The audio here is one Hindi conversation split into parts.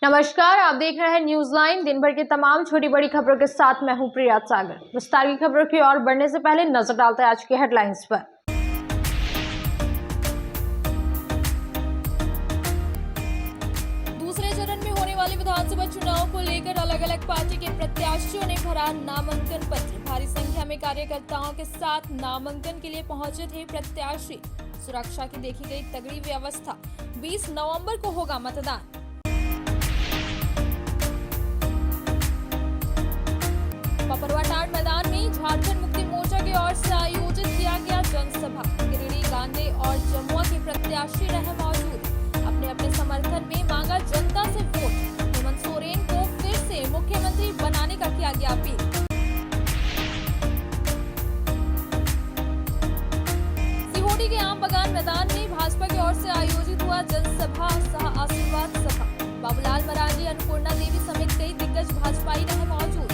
नमस्कार, आप देख रहे हैं न्यूज लाइन। दिन भर की तमाम छोटी बड़ी खबरों के साथ मैं हूं प्रिया सागर। विस्तार की खबरों की ओर बढ़ने से पहले नजर डालते हैं आज की हेडलाइंस पर। दूसरे चरण में होने वाले विधानसभा चुनाव को लेकर अलग अलग पार्टी के प्रत्याशियों ने भरा नामांकन पत्र। भारी संख्या में कार्यकर्ताओं के साथ नामांकन के लिए पहुंचे थे प्रत्याशी। सुरक्षा की देखी गई तगड़ी व्यवस्था। 20 नवंबर को होगा मतदान। पपरवाटांड मैदान में झारखंड मुक्ति मोर्चा की ओर से आयोजित किया गया जनसभा। गिरिडीह, गांधी और जमुआ के प्रत्याशी रहे मौजूद। अपने अपने समर्थन में मांगा जनता से वोट। हेमंत सोरेन को फिर से मुख्यमंत्री बनाने का किया गया अपील। सिहोरी के आम बगान मैदान में भाजपा की ओर से आयोजित हुआ जनसभा सह आशीर्वाद सभा। बाबूलाल मरांडी, अन्नपूर्णा देवी समेत कई दिग्गज भाजपाई रहे मौजूद।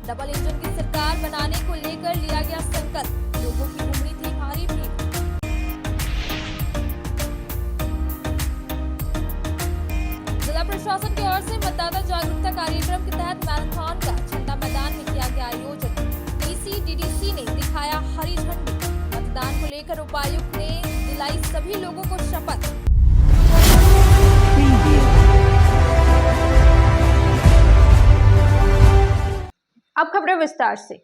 डबल इंजन की सरकार बनाने को लेकर लिया गया संकल्प। लोगों की उमड़ी थी भारी भीड़। जिला प्रशासन की ओर से मतदाता जागरूकता कार्यक्रम के तहत मैराथन का झंडा मैदान में किया गया आयोजन। डीसी ने दिखाया हरी झंडी। मतदान को लेकर उपायुक्त ने दिलाई सभी लोगों को शपथ। अब खबरें विस्तार से।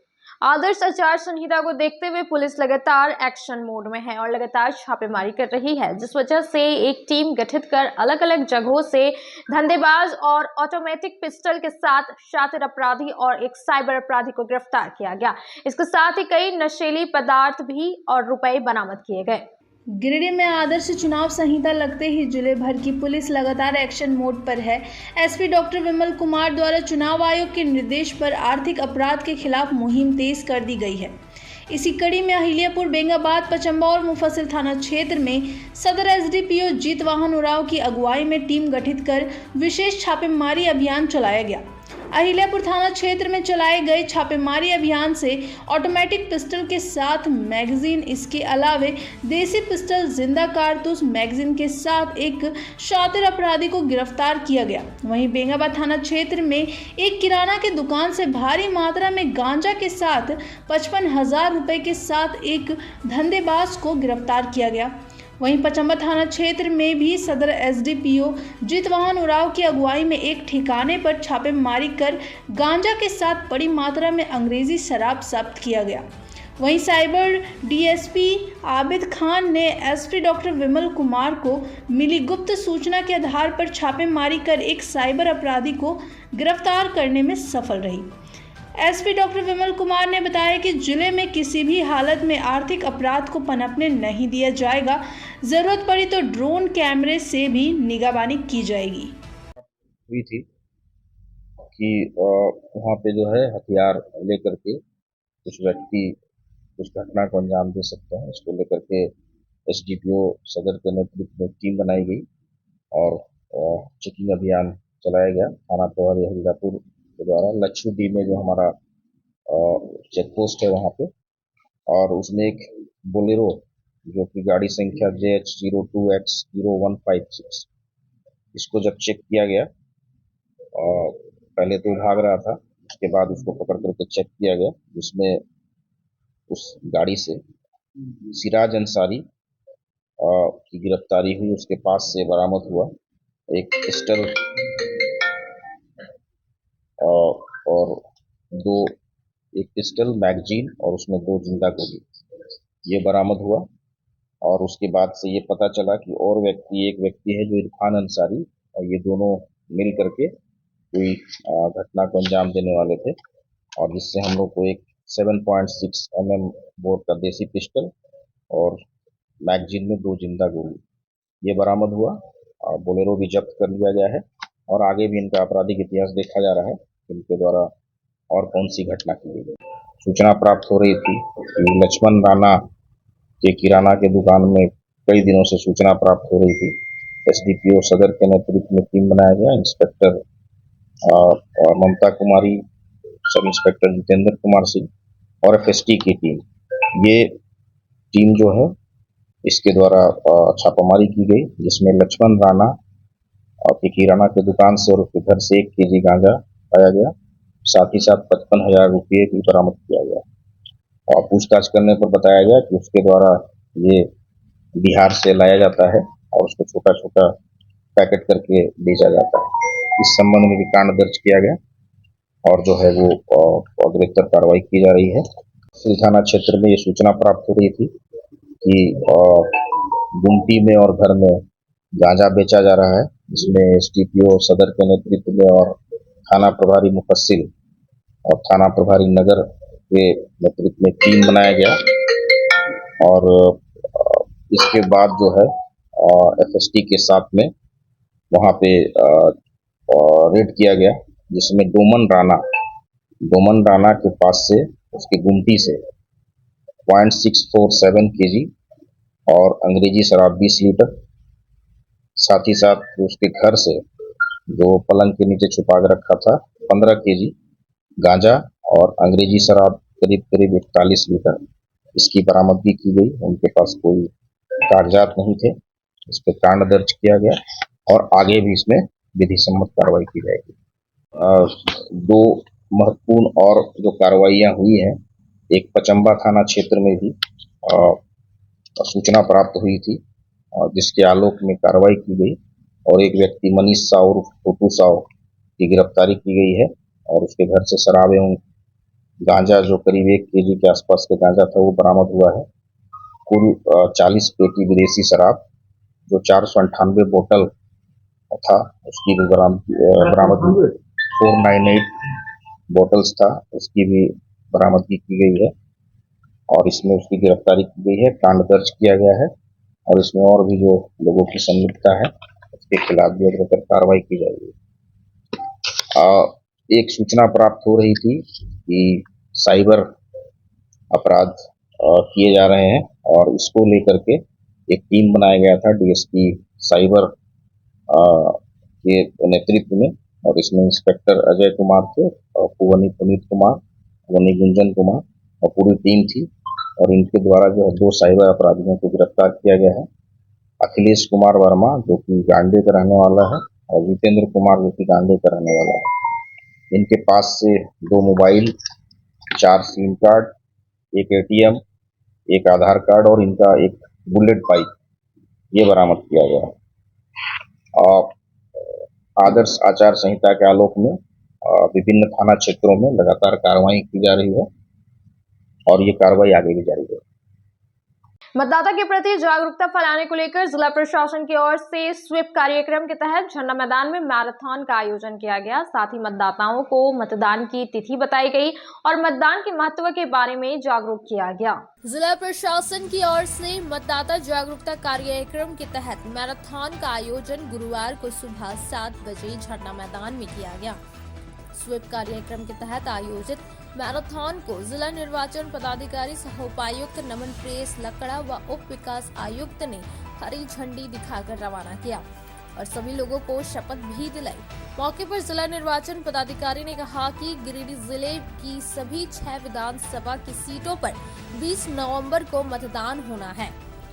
आदर्श आचार संहिता को देखते हुए पुलिस लगातार एक्शन मोड में है और लगातार छापेमारी कर रही है, जिस वजह से एक टीम गठित कर अलग अलग जगहों से धंधेबाज और ऑटोमेटिक पिस्टल के साथ शातिर अपराधी और एक साइबर अपराधी को गिरफ्तार किया गया। इसके साथ ही कई नशीली पदार्थ भी और रुपए बरामद किए गए। गिरिडीह में आदर्श चुनाव संहिता लगते ही जिले भर की पुलिस लगातार एक्शन मोड पर है। एसपी डॉक्टर विमल कुमार द्वारा चुनाव आयोग के निर्देश पर आर्थिक अपराध के खिलाफ मुहिम तेज कर दी गई है। इसी कड़ी में अहिल्यापुर, बेंगाबाद, पचंबा और मुफस्सिल थाना क्षेत्र में सदर एसडीपीओ जीतवाहन उरांव की अगुवाई में टीम गठित कर विशेष छापेमारी अभियान चलाया गया। अहिल्यापुर थाना क्षेत्र में चलाए गए छापेमारी अभियान से ऑटोमेटिक पिस्टल के साथ मैगजीन, इसके अलावे देसी पिस्टल, जिंदा कारतूस, मैगजीन के साथ एक शातिर अपराधी को गिरफ्तार किया गया। वहीं बेंगाबाद थाना क्षेत्र में एक किराना की दुकान से भारी मात्रा में गांजा के साथ 55,000 रुपए के साथ एक धंधेबाज को गिरफ्तार किया गया। वहीं पचंबा थाना क्षेत्र में भी सदर एसडीपीओ जीतवाहन उरांव की अगुवाई में एक ठिकाने पर छापेमारी कर गांजा के साथ बड़ी मात्रा में अंग्रेजी शराब जब्त किया गया। वहीं साइबर डीएसपी आबिद खान ने एसपी डॉक्टर विमल कुमार को मिली गुप्त सूचना के आधार पर छापेमारी कर एक साइबर अपराधी को गिरफ्तार करने में सफल रही। एसपी डॉक्टर विमल कुमार ने बताया कि जिले में किसी भी हालत में आर्थिक अपराध को पनपने नहीं दिया जाएगा। जरूरत पड़ी तो ड्रोन कैमरे से भी निगरानी की जाएगी। हुई थी कि वहाँ पे जो है हथियार लेकर के कुछ व्यक्ति कुछ घटना को अंजाम दे सकते हैं। इसको लेकर के एसडीपीओ सदर के नेतृत्व में टीम बनाई गई और चेकिंग अभियान चलाया गया। थाना प्रभारी अहिल्यापुर के द्वारा लच्छूडी में जो हमारा चेक पोस्ट है वहाँ पे, और उसमें एक बोलेरो जो कि गाड़ी संख्या JH02X0156, इसको जब चेक किया गया, पहले तो भाग रहा था, उसके बाद उसको पकड़ करके चेक किया गया, जिसमें उस गाड़ी से सिराज अंसारी की गिरफ्तारी हुई। उसके पास से बरामद हुआ एक पिस्टल और एक पिस्टल, मैगजीन और उसमें 2 जिंदा गोली, ये बरामद हुआ। और उसके बाद से ये पता चला कि और एक व्यक्ति है जो इरफान अंसारी, और ये दोनों मिल करके कोई घटना को अंजाम देने वाले थे, और जिससे हम लोग को एक 7.6 mm बोर का देसी पिस्टल और मैगजीन में 2 जिंदा गोली ये बरामद हुआ। और बोलेरो भी जब्त कर लिया गया है और आगे भी इनका आपराधिक इतिहास देखा जा रहा है, इनके द्वारा और कौन सी घटना की गई। सूचना प्राप्त हो रही थी कि लक्ष्मण राणा के किराना के दुकान में कई दिनों से सूचना प्राप्त हो रही थी। एसडीपीओ सदर के नेतृत्व में टीम बनाया गया। Inspector Mamta Kumari, sub inspector Jitendra Kumar Singh और एफएसटी की टीम, ये टीम जो है इसके द्वारा छापामारी की गई, जिसमें लक्ष्मण राणा और कि किराना की दुकान से और उसके घर से 1 केजी गांजा पाया गया। साथ ही साथ 55,000 रुपये भी बरामद किया गया। और पूछताछ करने पर बताया गया कि उसके द्वारा ये बिहार से लाया जाता है और उसको छोटा छोटा पैकेट करके बेचा जाता है। इस संबंध में भी कांड दर्ज किया गया और जो है वो अग्रेतर कार्रवाई की जा रही है। सिल थाना क्षेत्र में ये सूचना प्राप्त हो रही थी कि गुमटी में और घर में गांजा बेचा जा रहा है। इसमें एसडीपीओ सदर के नेतृत्व में और थाना प्रभारी मुफस्सिल और थाना प्रभारी नगर के नेतृत्व में टीम बनाया गया और इसके बाद जो है एफएसटी के साथ में वहाँ पे रेड किया गया, जिसमें डोमन राणा के पास से उसकी गुमटी से 0.647 केजी और अंग्रेजी शराब 20 लीटर, साथ ही साथ उसके घर से जो पलंग के नीचे छुपा के रखा था 15 केजी गांजा और अंग्रेजी शराब करीब 41 लीटर, इसकी बरामदगी की गई। उनके पास कोई कागजात नहीं थे। इस पर कांड दर्ज किया गया और आगे भी इसमें विधि सम्मत कार्रवाई की जाएगी। दो महत्वपूर्ण और जो कार्रवाइयां हुई हैं, एक पचम्बा थाना क्षेत्र में भी सूचना प्राप्त हुई थी जिसके आलोक में कार्रवाई की गई और एक व्यक्ति मनीष साव उर्फ छोटू साव की गिरफ्तारी की गई है और उसके घर से शराब एवं गांजा जो करीब 1 केजी के आसपास का गांजा था वो बरामद हुआ है। कुल 40 पेटी विदेशी शराब जो 498 बोतल था उसकी भी बरामदगी 498 बोतल्स था, उसकी भी बरामदगी की गई है और इसमें उसकी गिरफ्तारी की गई है। कांड दर्ज किया गया है और इसमें और भी जो लोगों की संलिप्तता है उसके खिलाफ भी अग्रतर कार्रवाई की जाएगी। एक सूचना प्राप्त हो रही थी कि साइबर अपराध किए जा रहे हैं और इसको लेकर के एक टीम बनाया गया था डीएसपी साइबर के नेतृत्व में और इसमें इंस्पेक्टर अजय कुमार थे और पुवनी पुनीत कुमार, पुवनी गुंजन कुमार और पूरी टीम थी और इनके द्वारा जो है 2 साइबर अपराधियों को गिरफ्तार किया गया है। अखिलेश कुमार वर्मा जो कि गांडे का रहने वाला है और जितेंद्र कुमार जो कि गांडे का रहने वाला है। इनके पास से 2 मोबाइल, 4 सिम कार्ड, 1 एटीएम, 1 आधार कार्ड और इनका एक बुलेट बाइक ये बरामद किया गया है। और आदर्श आचार संहिता के आलोक में विभिन्न थाना क्षेत्रों में लगातार कार्रवाई की जा रही है और ये कार्रवाई आगे भी जारी है। मतदाता के प्रति जागरूकता फैलाने को लेकर जिला प्रशासन की ओर से स्वीप कार्यक्रम के तहत झंडा मैदान में मैराथन का आयोजन किया गया। साथ ही मतदाताओं को मतदान की तिथि बताई गई और मतदान के महत्व के बारे में जागरूक किया गया। जिला प्रशासन की ओर से मतदाता जागरूकता कार्यक्रम के तहत मैराथन का आयोजन गुरुवार को सुबह 7 बजे झंडा मैदान में किया गया। स्वीप कार्यक्रम के तहत आयोजित मैराथन को जिला निर्वाचन पदाधिकारी सह उपायुक्त नमन प्रेस लकड़ा व उप विकास आयुक्त ने हरी झंडी दिखाकर रवाना किया और सभी लोगों को शपथ भी दिलाई। मौके पर जिला निर्वाचन पदाधिकारी ने कहा कि गिरिडीह जिले की सभी 6 विधानसभा की सीटों पर 20 नवंबर को मतदान होना है।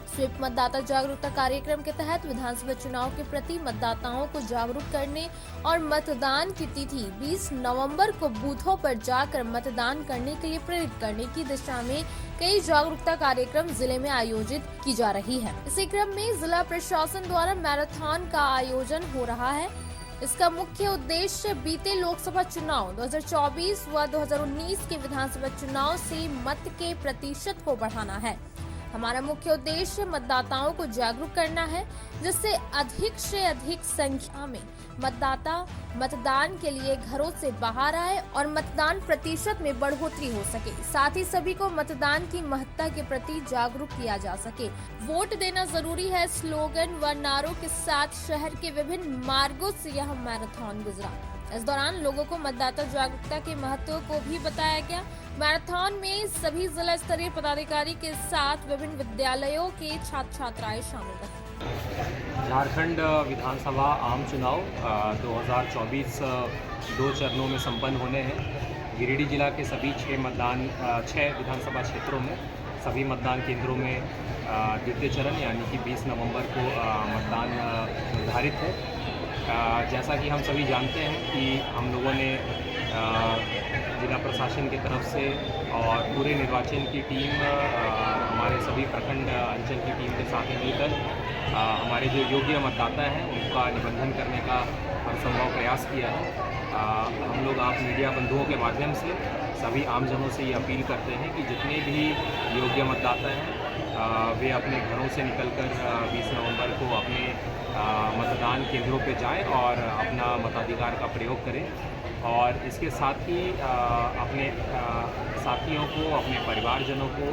स्वीप मतदाता जागरूकता कार्यक्रम के तहत विधानसभा चुनाव के प्रति मतदाताओं को जागरूक करने और मतदान की तिथि 20 नवंबर को बूथों पर जाकर मतदान करने के लिए प्रेरित करने की दिशा में कई जागरूकता कार्यक्रम जिले में आयोजित की जा रही है। इसी क्रम में जिला प्रशासन द्वारा मैराथन का आयोजन हो रहा है। इसका मुख्य उद्देश्य बीते लोकसभा चुनाव 2024 व 2019 के विधानसभा चुनाव से मत के प्रतिशत को बढ़ाना है। हमारा मुख्य उद्देश्य मतदाताओं को जागरूक करना है जिससे अधिक से अधिक संख्या में मतदाता मतदान के लिए घरों से बाहर आए और मतदान प्रतिशत में बढ़ोतरी हो सके। साथ ही सभी को मतदान की महत्ता के प्रति जागरूक किया जा सके। वोट देना जरूरी है स्लोगन व नारों के साथ शहर के विभिन्न मार्गों से यह मैराथन गुजरा। इस दौरान लोगों को मतदाता जागरूकता के महत्व को भी बताया गया। मैराथन में सभी जिला स्तरीय पदाधिकारी के साथ विभिन्न विद्यालयों के छात्र छात्राएं शामिल रहे। झारखंड विधानसभा आम चुनाव 2024 2 चरणों में संपन्न होने हैं। गिरिडीह जिला के सभी 6 विधानसभा क्षेत्रों में सभी मतदान केंद्रों में द्वितीय चरण यानी कि 20 नवंबर को मतदान निर्धारित है। जैसा कि हम सभी जानते हैं कि हम लोगों ने जिला प्रशासन की तरफ से और पूरे निर्वाचन की टीम हमारे सभी प्रखंड अंचल की टीम के साथ मिलकर हमारे जो योग्य मतदाता हैं उनका निबंधन करने का हरसंभव प्रयास किया है। हम लोग आप मीडिया बंधुओं के माध्यम से सभी आमजनों से ये अपील करते हैं कि जितने भी योग्य मतदाता हैं वे अपने घरों से निकलकर 20 नवंबर को अपने मतदान केंद्रों पर जाएं और अपना मताधिकार का प्रयोग करें और इसके साथ ही अपने साथियों को, अपने परिवारजनों को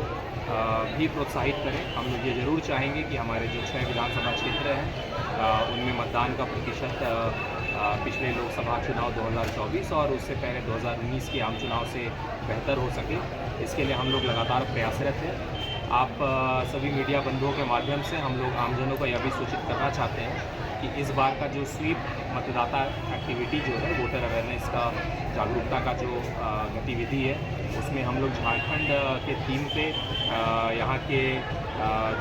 भी प्रोत्साहित करें। हम लोग ये ज़रूर चाहेंगे कि हमारे जो 6 विधानसभा क्षेत्र हैं उनमें मतदान का प्रतिशत पिछले लोकसभा चुनाव 2024 और उससे पहले 2019 के आम चुनाव से बेहतर हो सके, इसके लिए हम लोग लगातार प्रयासरत हैं। आप सभी मीडिया बंधुओं के माध्यम से हम लोग आमजनों को यह भी सूचित करना चाहते हैं कि इस बार का जो स्वीप मतदाता एक्टिविटी जो है, वोटर अवेयरनेस का, जागरूकता का जो गतिविधि है, उसमें हम लोग झारखंड के थीम पे यहाँ के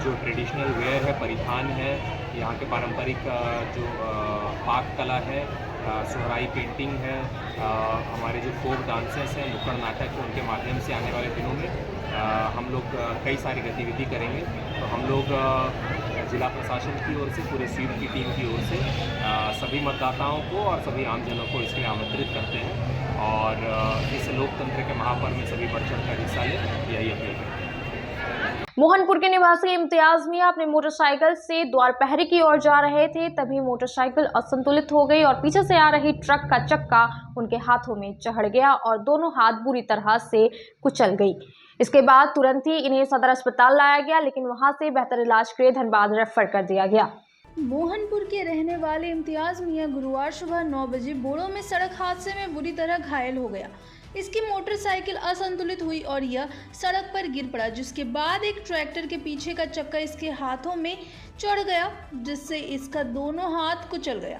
जो ट्रेडिशनल वेयर है, परिधान है, यहाँ के पारंपरिक जो पाक कला है, सोहराई पेंटिंग है, हमारे जो फोक डांसेस हैं, नुक्कड़ नाटक है, उनके माध्यम से आने वाले दिनों में हम लोग कई सारी गतिविधि करेंगे। तो हम लोग जिला प्रशासन की ओर से, पूरे स्वीप की टीम की ओर से सभी मतदाताओं को और सभी आमजनों को इसमें आमंत्रित करते हैं और इस लोकतंत्र के महापर्व में सभी बढ़ चढ़ कर हिस्सा लें, यही अपील है। मोहनपुर के निवासी इम्तियाज मियां अपने मोटरसाइकिल से द्वारपहरी की ओर जा रहे थे, तभी मोटरसाइकिल असंतुलित हो गई और पीछे से आ रही ट्रक का चक्का उनके हाथों में चढ़ गया और दोनों हाथ बुरी तरह से कुचल गई। इसके बाद तुरंत ही इन्हें सदर अस्पताल लाया गया, लेकिन वहां से बेहतर इलाज के लिए धनबाद रेफर कर दिया गया। मोहनपुर के रहने वाले इम्तियाज मियां गुरुवार सुबह 9 बजे बोड़ो में सड़क हादसे में बुरी तरह घायल हो गया। इसकी मोटरसाइकिल असंतुलित हुई और यह सड़क पर गिर पड़ा, जिसके बाद एक ट्रैक्टर के पीछे का चक्का इसके हाथों में चढ़ गया, जिससे इसका दोनों हाथ कुचल गया।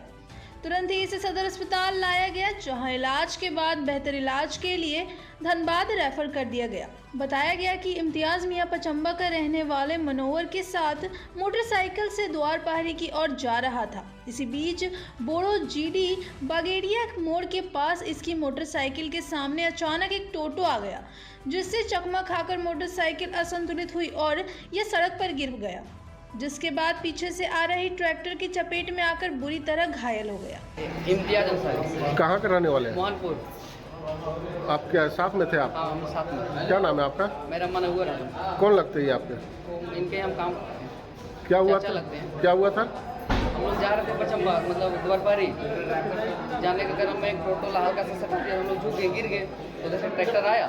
तुरंत ही इसे सदर अस्पताल लाया गया, जहां इलाज के बाद बेहतर इलाज के लिए धनबाद रेफर कर दिया गया। बताया गया कि इम्तियाज मियां पचम्बा का रहने वाले मनोवर के साथ मोटरसाइकिल से द्वारपहरी की ओर जा रहा था। इसी बीच बोड़ो जीडी बगेड़िया मोड़ के पास इसकी मोटरसाइकिल के सामने अचानक एक टोटो आ गया, जिससे चकमा खाकर मोटरसाइकिल असंतुलित हुई और यह सड़क पर गिर गया, जिसके बाद पीछे से आ रही ट्रैक्टर की चपेट में आकर बुरी तरह घायल हो गया। इम्तियाज अंसारी। कहाँ के रहने वाले हैं? मोहनपुर। आप क्या साथ में थे आप? हाँ, हम साथ में। क्या नाम है आपका? मेरा मनोहर है। कौन लगते हैं आपके? इनके हम काम क्या हुआ चाचा था? लगते हैं। क्या हुआ था? हम लोग जा रहे थे पचम्बा, मतलब द्वारपहरी जाने के क्रम में एक टोटो हल्का सा सटक गया, हम लोग झुक गए, गिर गए, उधर से ट्रैक्टर आया,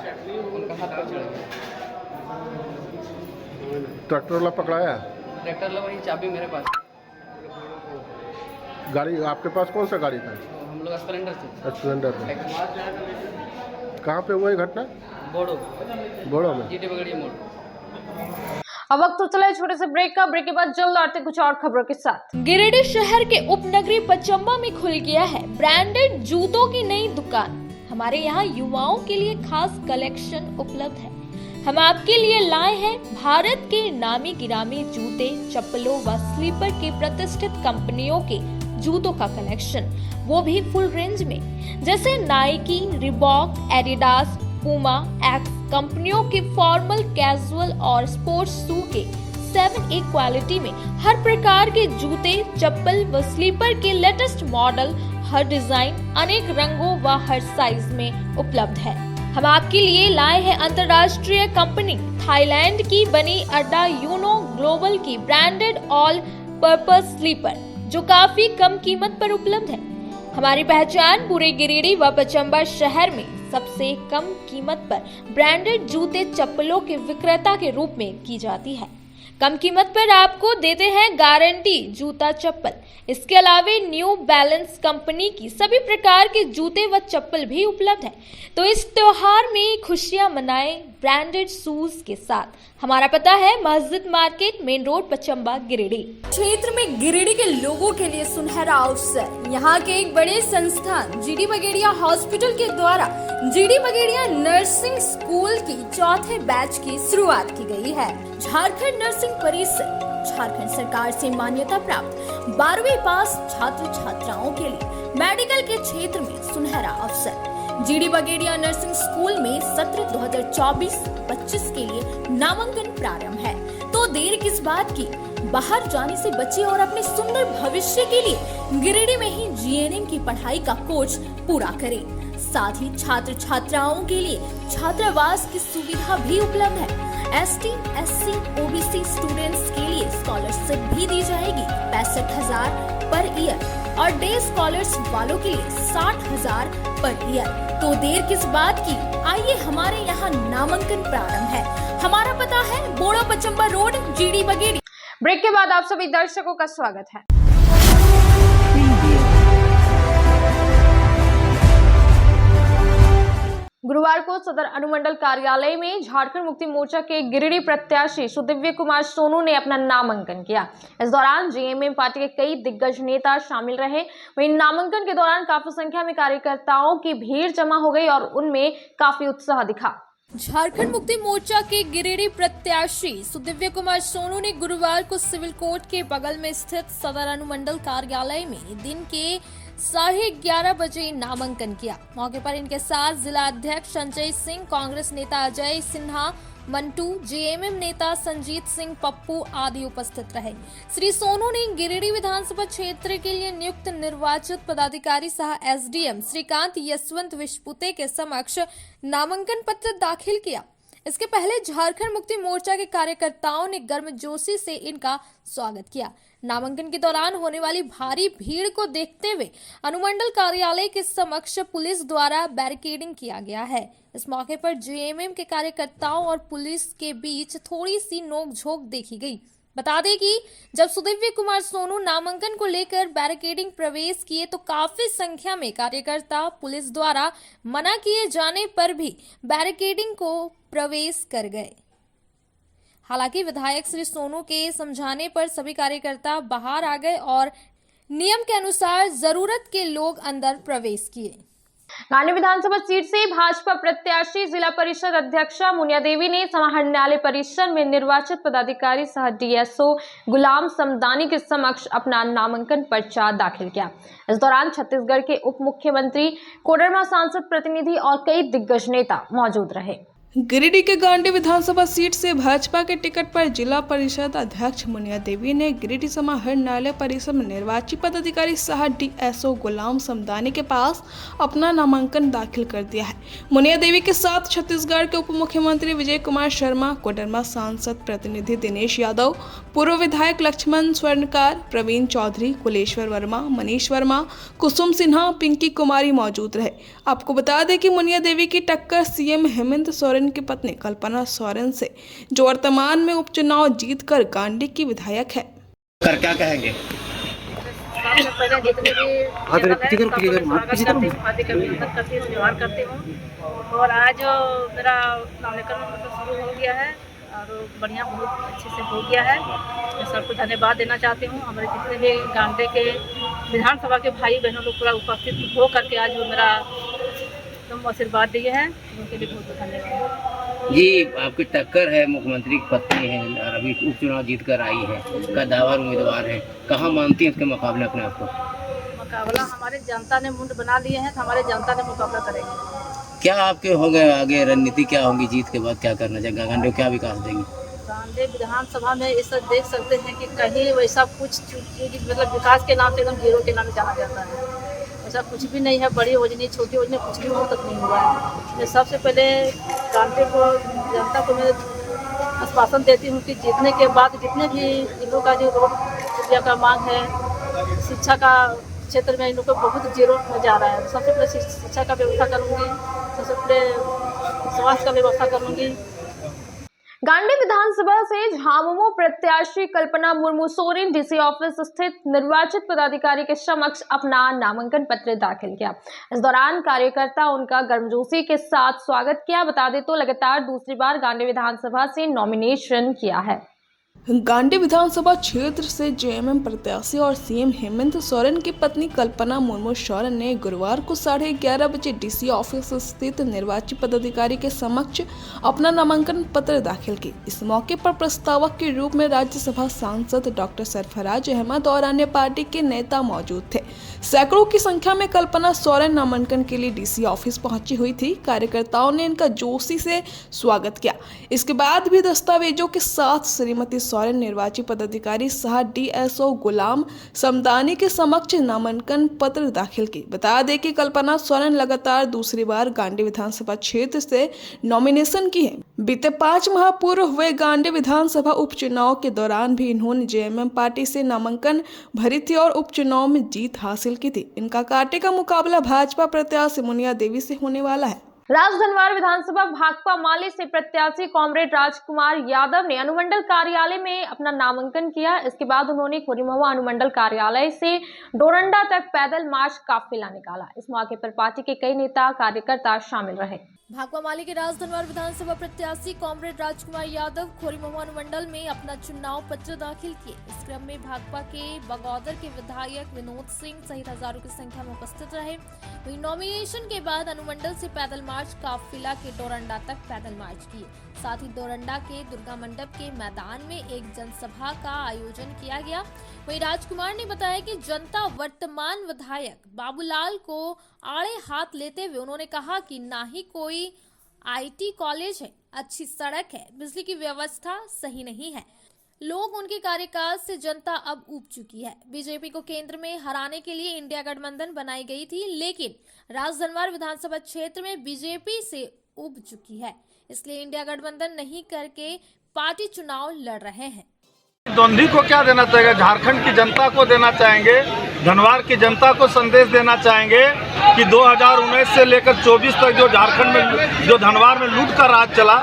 उनका हाथ पर चढ़ गया। ट्रैक्टर वाला पकड़ाया? ट्रैक्टर ला वही चाबी मेरे पास। गाड़ी आपके पास कौन सा गाड़ी था? हम लोग स्प्लेंडर से। स्प्लेंडर में। कहाँ पे हुआ ये घटना? बोड़ो में। जीडी बगड़िया मोड़। अब वक्त तो चला छोटे से ब्रेक का। ब्रेक के बाद जल्द आते कुछ और खबरों के साथ। गिरिडीह शहर के उपनगरी पचम्बा में खुल गया है ब्रांडेड जूतों की नई दुकान। हमारे यहाँ युवाओं के लिए खास कलेक्शन उपलब्ध है। हम आपके लिए लाए हैं भारत के नामी गिरामी जूते, चप्पलों व स्लीपर के प्रतिष्ठित कंपनियों के जूतों का कलेक्शन, वो भी फुल रेंज में, जैसे Nike, Reebok, Adidas, Puma, x कंपनियों के फॉर्मल, कैजुअल और स्पोर्ट्स शू के 7A क्वालिटी में हर प्रकार के जूते, चप्पल व स्लीपर के लेटेस्ट मॉडल, हर डिजाइन, अनेक रंगों व हर साइज में उपलब्ध है। हम आपके लिए लाए हैं अंतर्राष्ट्रीय कंपनी थाईलैंड की बनी अड्डा यूनो ग्लोबल की ब्रांडेड ऑल पर्पस स्लीपर, जो काफी कम कीमत पर उपलब्ध है। हमारी पहचान पूरे गिरिडीह व पचम्बा शहर में सबसे कम कीमत पर ब्रांडेड जूते, चप्पलों के विक्रेता के रूप में की जाती है। कम कीमत पर आपको देते हैं गारंटी जूता, चप्पल। इसके अलावे न्यू बैलेंस कंपनी की सभी प्रकार के जूते व चप्पल भी उपलब्ध है। तो इस त्योहार में खुशियां मनाएं ब्रांडेड शूज के साथ। हमारा पता है मस्जिद market, main road, Pachamba, Giridih. क्षेत्र में गिरिडीह के लोगों के लिए सुनहरा अवसर। यहाँ के एक बड़े संस्थान जीडी बगेड़िया हॉस्पिटल के द्वारा जीडी बगेड़िया नर्सिंग स्कूल की 4थे बैच की शुरुआत की गई है। झारखंड नर्सिंग परिषद झारखंड सरकार से मान्यता प्राप्त 12वीं पास छात्र छात्राओं के लिए मेडिकल के क्षेत्र में सुनहरा अवसर। जीडी बगेड़िया नर्सिंग स्कूल में सत्र 2024-25 के लिए नामांकन प्रारंभ है, तो देर किस बात की, बाहर जाने से बचे और अपने सुंदर भविष्य के लिए गिरिडीह में ही जीएनएम की पढ़ाई का कोर्स पूरा करें। साथ ही छात्र छात्राओं के लिए छात्रावास की सुविधा भी उपलब्ध है। एसटी, एससी, ओबीसी स्टूडेंट्स के लिए स्कॉलरशिप भी दी जाएगी 65,000 पर ईयर और डे स्कॉलर्स वालों के लिए 60,000 पर ईयर। तो देर किस बात की, आइए हमारे यहाँ नामांकन प्रारंभ है। हमारा पता है बोड़ा पचम्बा रोड, जीडी बगेड़ी। ब्रेक के बाद आप सभी दर्शकों का स्वागत है। गुरुवार को सदर अनुमंडल कार्यालय में झारखंड मुक्ति मोर्चा के गिरिडीह प्रत्याशी सुदिव्य कुमार सोनू ने अपना नामांकन किया। इस दौरान जेएमएम पार्टी के कई दिग्गज नेता शामिल रहे। वहीं नामांकन के दौरान काफी संख्या में कार्यकर्ताओं की भीड़ जमा हो गई और उनमें काफी उत्साह दिखा। झारखंड मुक्ति मोर्चा के गिरिडीह प्रत्याशी सुदिव्य कुमार सोनू ने गुरुवार को सिविल कोर्ट के बगल में स्थित सदर अनुमंडल कार्यालय में दिन के 11:30 बजे नामांकन किया। मौके पर इनके साथ जिला अध्यक्ष संजय सिंह, कांग्रेस नेता अजय सिन्हा मंटू, जेएमएम नेता संजीत सिंह पप्पू आदि उपस्थित रहे। श्री सोनू ने गिरिडीह विधानसभा क्षेत्र के लिए नियुक्त निर्वाचित पदाधिकारी सह एसडीएम श्रीकांत यशवंत विश्पुते के समक्ष नामांकन पत्र दाखिल किया। इसके पहले झारखंड मुक्ति मोर्चा के कार्यकर्ताओं ने गर्मजोशी से इनका स्वागत किया। नामांकन के दौरान होने वाली भारी भीड़ को देखते हुए अनुमंडल कार्यालय के समक्ष पुलिस द्वारा बैरिकेडिंग किया गया है। इस मौके पर जेएमएम के कार्यकर्ताओं और पुलिस के बीच थोड़ी सी नोकझोंक देखी गई। बता दें कि जब सुदिव्य कुमार सोनू नामांकन को लेकर बैरिकेडिंग प्रवेश किए तो काफी संख्या में कार्यकर्ता पुलिस द्वारा मना किए जाने पर भी बैरिकेडिंग को प्रवेश कर गए। हालांकि विधायक श्री सोनू के समझाने पर सभी कार्यकर्ता बाहर आ गए और नियम के अनुसार जरूरत के लोग अंदर प्रवेश किए। गांधी विधानसभा सीट से भाजपा प्रत्याशी जिला परिषद अध्यक्षा मुनिया देवी ने समाहरणालय परिसर में निर्वाचित पदाधिकारी सह डीएसओ गुलाम समदानी के समक्ष अपना नामांकन पर्चा दाखिल किया। इस दौरान छत्तीसगढ़ के उप मुख्यमंत्री, कोडरमा सांसद प्रतिनिधि और कई दिग्गज नेता मौजूद रहे। गिरिडीह के गांधी विधानसभा सीट से भाजपा के टिकट पर जिला परिषद अध्यक्ष मुनिया देवी ने गिरिडीह समाहरणालय परिसर में निर्वाचित पदाधिकारी सह डीएसओ गुलाम समदानी के पास अपना नामांकन दाखिल कर दिया है। मुनिया देवी के साथ छत्तीसगढ़ के उप मुख्यमंत्री विजय कुमार शर्मा, कोडरमा सांसद प्रतिनिधि दिनेश यादव, पूर्व विधायक लक्ष्मण स्वर्णकार, प्रवीण चौधरी, कुलेश्वर वर्मा, मनीष वर्मा, कुसुम सिन्हा, पिंकी कुमारी मौजूद रहे। आपको बता दें कि मुनिया देवी की टक्कर सीएम हेमंत सोरेन की पत्नी कल्पना सोरेन से, जो वर्तमान में उपचुनाव जीतकर गांधी की विधायक है। कर क्या कहेंगे? पहले जितने भी व्यवहार करती हूँ और आज मेरा नामांकन शुरू हो गया है और बढ़िया बहुत अच्छे से हो गया है। मैं सबको धन्यवाद देना चाहती हूँ। हमारे जितने भी गांधी के विधानसभा के भाई बहनों लोग पूरा उपस्थित हो करके आज वो मेरा तुम आशीर्वाद दिए हैं, उनके लिए बहुत धन्यवाद। जी, आपकी टक्कर है, मुख्यमंत्री की पत्नी है और अभी उपचुनाव जीत कर आई है, कद्दावर उम्मीदवार है। कहाँ मानती हैं इसके मुकाबले अपने आप को? मुकाबला हमारे जनता ने मुंड बना लिए हैं, तो हमारे जनता ने मुकाबला करेंगे। क्या आपके हो गए आगे रणनीति क्या होगी? जीत के बाद क्या करना चाहिए? गांधी को क्या विकास देंगे? गांधी विधानसभा में इस देख सकते हैं कि कहीं वैसा कुछ चीज मतलब विकास के नाम से एकदम जीरो के नाम से जाना जाता है। ऐसा कुछ भी नहीं है। बड़ी योजना, छोटी योजना कुछ भी तक नहीं हुआ है। मैं सबसे पहले गांधी को, जनता को मैं आश्वासन देती हूँ कि जीतने के बाद जितने भी इन लोगों का जो रोड का मांग है, शिक्षा का क्षेत्र में इन लोगों को बहुत जीरो में जा रहा है। सबसे पहले शिक्षा का व्यवस्था करूँगी, सबसे पहले स्वास्थ्य का व्यवस्था करूँगी। गांधी विधानसभा से झामुमो प्रत्याशी कल्पना मुर्मू सोरेन डीसी ऑफिस स्थित निर्वाचित पदाधिकारी के समक्ष अपना नामांकन पत्र दाखिल किया। इस दौरान कार्यकर्ता उनका गर्मजोशी के साथ स्वागत किया। बता दें तो लगातार दूसरी बार गांधी विधानसभा से नॉमिनेशन किया है। गांडी विधानसभा क्षेत्र से जेएमएम प्रत्याशी और सीएम हेमंत सोरेन की पत्नी कल्पना मुर्मू सोरेन ने गुरुवार को 11:30 बजे डीसी ऑफिस स्थित निर्वाची पदाधिकारी के समक्ष अपना नामांकन पत्र दाखिल की। इस मौके पर प्रस्तावक के रूप में राज्यसभा सांसद डॉक्टर सरफराज अहमद और अन्य पार्टी के नेता मौजूद थे। सैकड़ों की संख्या में कल्पना सोरेन नामांकन के लिए डीसी ऑफिस पहुंची हुई थी। कार्यकर्ताओं ने इनका जोशी से स्वागत किया। इसके बाद भी दस्तावेजों के साथ श्रीमती सोरेन निर्वाची पदाधिकारी सह डीएसओ गुलाम समदानी के समक्ष नामांकन पत्र दाखिल की। बता दें कि कल्पना सोरेन लगातार दूसरी बार गांडी विधानसभा क्षेत्र से नॉमिनेशन की है। बीते 5 माह पूर्व हुए गांडी विधानसभा उपचुनाव के दौरान भी इन्होंने जेएमएम पार्टी से नामांकन भरी थी और उपचुनाव में जीत हासिल की थी। इनका कांटे का मुकाबला भाजपा प्रत्याशी मुनिया देवी से होने वाला है। राजधनवार विधानसभा भाकपा माले से प्रत्याशी कॉमरेड राजकुमार यादव ने अनुमंडल कार्यालय में अपना नामांकन किया। इसके बाद उन्होंने खोरीमहुआ अनुमंडल कार्यालय से डोरंडा तक पैदल मार्च काफिला निकाला। इस मौके पर पार्टी के कई नेता कार्यकर्ता शामिल रहे। भाकपा माले के राजधनवार विधानसभा प्रत्याशी कॉमरेड राजकुमार यादव खोरीमहुआ अनुमंडल में अपना चुनाव पत्र दाखिल किए। इस क्रम में भाकपा के बगौदर के विधायक विनोद सिंह सहित हजारों की संख्या में उपस्थित रहे। वहीं नॉमिनेशन के बाद अनुमंडल से पैदल मार्च काफिला के डोरंडा तक पैदल मार्च किए। साथ ही डोरंडा के दुर्गा मंडप के मैदान में एक जनसभा का आयोजन किया गया। वहीं राजकुमार ने बताया कि जनता वर्तमान विधायक बाबूलाल को आड़े हाथ लेते हुए उन्होंने कहा कि ना ही कोई आईटी कॉलेज है, अच्छी सड़क है, बिजली की व्यवस्था सही नहीं है। लोग उनके कार्यकाल से जनता अब ऊब चुकी है। बीजेपी को केंद्र में हराने के लिए इंडिया गठबंधन बनाई गई थी, लेकिन राजधनवार विधानसभा क्षेत्र में बीजेपी से ऊब चुकी है, इसलिए इंडिया गठबंधन नहीं करके पार्टी चुनाव लड़ रहे हैं। द्वंद्वी को क्या देना चाहेंगे? झारखंड की जनता को देना चाहेंगे, धनवार की जनता को संदेश देना चाहेंगे कि 2019 से लेकर 24 तक जो झारखंड में जो धनवार में लूट का राज चला,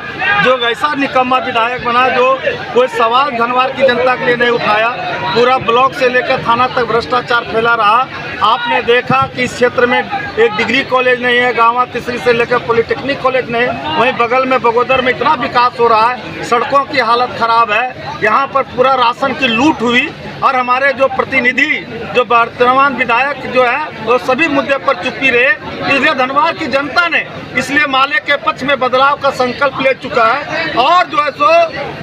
जो ऐसा निकम्मा विधायक बना जो कोई सवाल धनवार की जनता के लिए नहीं उठाया, पूरा ब्लॉक से लेकर थाना तक भ्रष्टाचार फैला रहा। आपने देखा कि इस क्षेत्र में एक डिग्री कॉलेज नहीं है, गाँव तीसरी से लेकर पॉलिटेक्निक कॉलेज नहीं, वहीं बगल में बगोदर में इतना विकास हो रहा है, सड़कों की हालत खराब है, यहाँ पर पूरा राशन की लूट हुई और हमारे जो प्रतिनिधि जो वर्तमान विधायक जो है वो सभी मुद्दे पर चुप्पी रहे। इसलिए धनवार की जनता ने इसलिए माले के पक्ष में बदलाव का संकल्प ले चुका है और जो है सो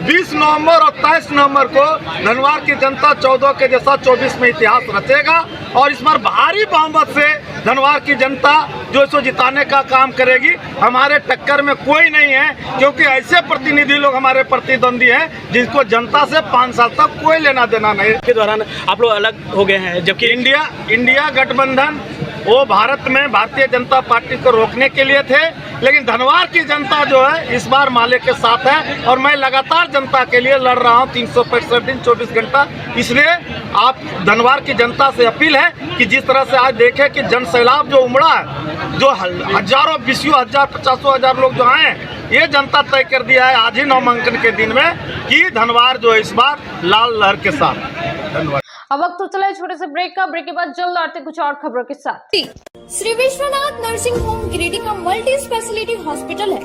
20 नवंबर और 23 नवंबर को धनवार की जनता 14 के जैसा 24 में इतिहास रचेगा और इस बार भारी बहुमत से धनवार की जनता जो सो जिताने का काम करेगी। हमारे टक्कर में कोई नहीं है, क्योंकि ऐसे प्रतिनिधि लोग हमारे प्रतिद्वंदी हैं जिनको जनता से 5 साल तक कोई लेना देना नहीं। के दौरान आप लोग अलग हो गए हैं, जबकि इंडिया गठबंधन वो भारत में भारतीय जनता पार्टी को रोकने के लिए थे, लेकिन धनवार की जनता जो है इस बार माले के साथ है और मैं लगातार जनता के लिए लड़ रहा हूँ 365 दिन 24 घंटा। इसलिए आप धनवार की जनता से अपील है कि जिस तरह से आज देखें कि जन सैलाब जो उमड़ा है, जो हजारों 20,000 50,000 लोग जो आए हैं, ये जनता तय कर दिया है आज ही नामांकन के दिन में कि धनवार जो है इस बार लाल लहर के साथ। धन्यवाद। अब वक्त तो चला है छोटे से ब्रेक का। ब्रेक के बाद जल्द आते कुछ और खबरों के साथ। श्री विश्वनाथ नर्सिंग होम गिरिडीह का मल्टी स्पेशलिटी हॉस्पिटल है।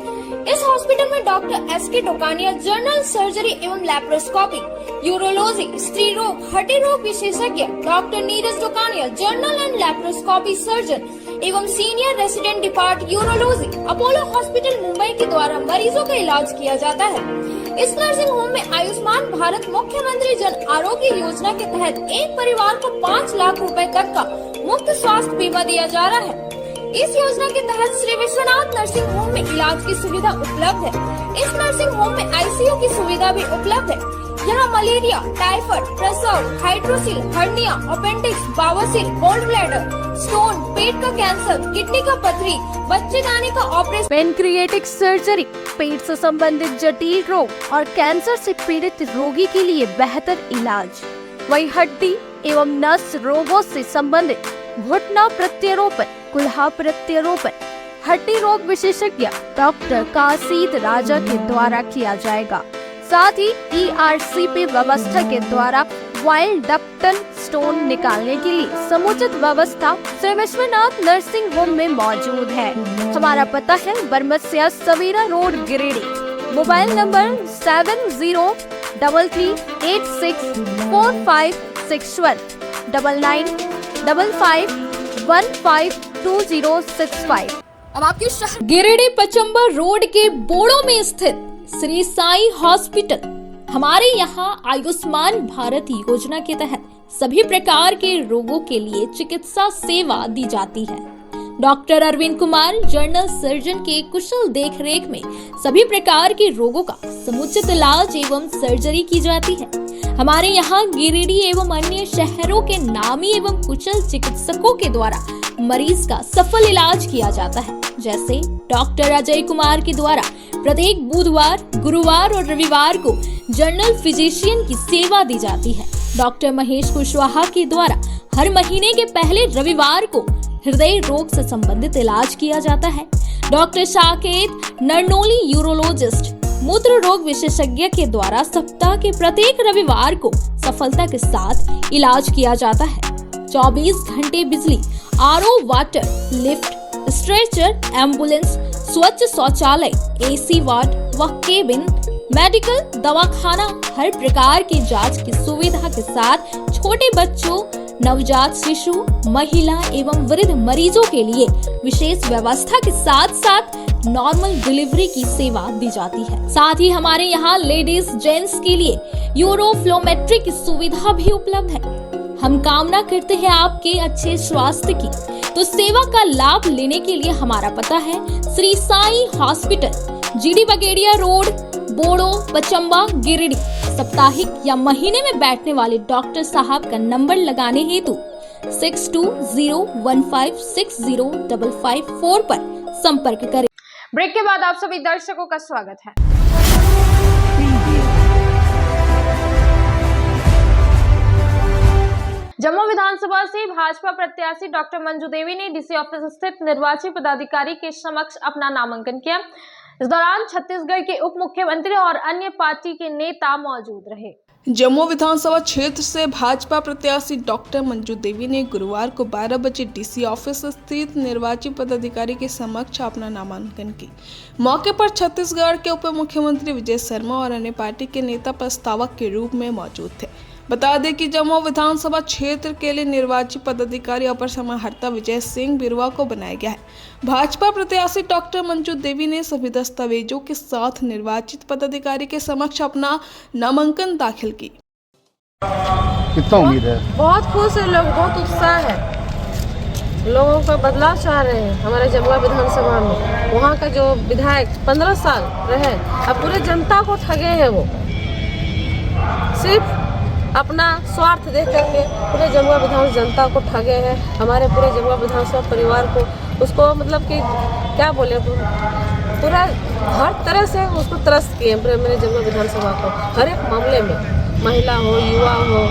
इस हॉस्पिटल में doctor S K. Tokaniya general surgery एवं लैप्रोस्कोपी, यूरोलॉजी, स्त्री रोग, हड्डी रोग विशेषज्ञ, doctor Neeraj Tokaniya general and laparoscopy surgeon एवं senior resident depart urology, Apollo hospital Mumbai के द्वारा मरीजों का इलाज किया जाता है। इस नर्सिंग होम में आयुष्मान भारत मुख्यमंत्री जन आरोग्य योजना के तहत एक परिवार को 5 लाख रुपए तक का मुफ्त स्वास्थ्य बीमा दिया जा रहा है। इस योजना के तहत श्री विश्वनाथ नर्सिंग होम में इलाज की सुविधा उपलब्ध है। इस नर्सिंग होम में आईसीयू की सुविधा भी उपलब्ध है। यहाँ मलेरिया, टाइफाइड, प्रसव, हाइड्रोसिल, हर्निया, अपेंडिक्स, बावसील, गोल्ड ब्लैडर, स्टोन, पेट का कैंसर, किडनी का पथरी, बच्चेदानी का ऑपरेशन, पेनक्रिएटिक सर्जरी, पेट से संबंधित जटिल रोग और कैंसर से पीड़ित रोगी के लिए बेहतर इलाज। वही हड्डी एवं नस रोगों से संबंधित घुटना प्रत्यारोपण, कुल्हा प्रत्यारोपण, हड्डी रोग विशेषज्ञ डॉक्टर काशीद राजा के द्वारा किया जाएगा। साथ ही ERCP व्यवस्था के द्वारा वाइल्ड डक्टल स्टोन निकालने के लिए समुचित व्यवस्था श्री विश्वनाथ नर्सिंग होम में मौजूद है। हमारा पता है Baramsiya Savera road Giridih. Mobile number 7033864561 9955152065। अब आपके शहर गिरिडीह पचम्बर रोड के बोड़ो में स्थित श्री साई हॉस्पिटल। हमारे यहाँ आयुष्मान भारत योजना के तहत सभी प्रकार के रोगों के लिए चिकित्सा सेवा दी जाती है। Doctor Arvind Kumar general surgeon के कुशल देखरेख में सभी प्रकार के रोगों का समुचित इलाज एवं सर्जरी की जाती है। हमारे यहाँ गिरिडीह एवं अन्य शहरों के नामी एवं कुशल चिकित्सकों के द्वारा मरीज का सफल इलाज किया जाता है। जैसे डॉक्टर अजय कुमार के द्वारा प्रत्येक बुधवार, गुरुवार और रविवार को जनरल फिजिशियन की सेवा दी जाती है। डॉक्टर महेश कुशवाहा के द्वारा हर महीने के पहले रविवार को हृदय रोग से संबंधित इलाज किया जाता है। डॉक्टर साकेत नरनोली यूरोलॉजिस्ट मूत्र रोग विशेषज्ञ के द्वारा सप्ताह के प्रत्येक रविवार को सफलता के साथ इलाज किया जाता है। 24 घंटे बिजली, RO water, lift, stretcher, ambulance, स्वच्छ शौचालय, एसी वार्ड व केबिन, मेडिकल, दवाखाना, हर प्रकार की जांच की सुविधा के साथ छोटे बच्चों, नवजात शिशु, महिला एवं वृद्ध मरीजों के लिए विशेष व्यवस्था के साथ साथ नॉर्मल डिलीवरी की सेवा दी जाती है। साथ ही हमारे यहाँ लेडीज जेंट्स के लिए यूरोफ्लोमेट्री की सुविधा भी उपलब्ध है। हम कामना करते हैं आपके अच्छे स्वास्थ्य की, तो सेवा का लाभ लेने के लिए हमारा पता है Shri Sai hospital, G D Bagediya road, Bodo, Pachamba, Giridih. साप्ताहिक या महीने में बैठने वाले डॉक्टर साहब का नंबर लगाने हेतु 6201560554 पर संपर्क करें। ब्रेक के बाद आप सभी दर्शकों का स्वागत है। जम्मू विधानसभा से भाजपा प्रत्याशी डॉक्टर मंजू देवी ने डीसी ऑफिस स्थित निर्वाची पदाधिकारी के समक्ष अपना नामांकन किया। इस दौरान छत्तीसगढ़ के उप मुख्यमंत्री और अन्य पार्टी के नेता मौजूद रहे। जम्मू विधानसभा क्षेत्र से भाजपा प्रत्याशी डॉक्टर मंजू देवी ने गुरुवार को 12 बजे डीसी ऑफिस स्थित निर्वाची पदाधिकारी के समक्ष अपना नामांकन की। मौके पर छत्तीसगढ़ के उप मुख्यमंत्री विजय शर्मा और अन्य पार्टी के नेता प्रस्तावक के रूप में मौजूद थे। बता दें कि जम्मू विधानसभा क्षेत्र के लिए निर्वाची पदाधिकारी अपर समाहर्ता विजय सिंह बिरुवा को बनाया गया है। भाजपा प्रत्याशी डॉक्टर मंजू देवी ने सभी दस्तावेजों के साथ निर्वाचित पदाधिकारी के समक्ष अपना नामांकन दाखिल की। कितना उम्मीद है? बहुत खुश है लोग, बहुत उत्साह है। लोगों का बदलाव चाह रहे हैं हमारे जमुआ विधानसभा में। वहाँ का जो विधायक 15 साल रहे, अब पूरे जनता को ठगे हैं। वो सिर्फ अपना स्वार्थ देख करके पूरे जमुआ विधानसभा जनता को ठगे हैं। हमारे पूरे जमुआ विधानसभा परिवार को उसको मतलब कि क्या बोले, पूरा हर तरह से उसको त्रस्त किए पूरे मेरे जमुआ विधानसभा को। हर एक मामले में, महिला हो, युवा हो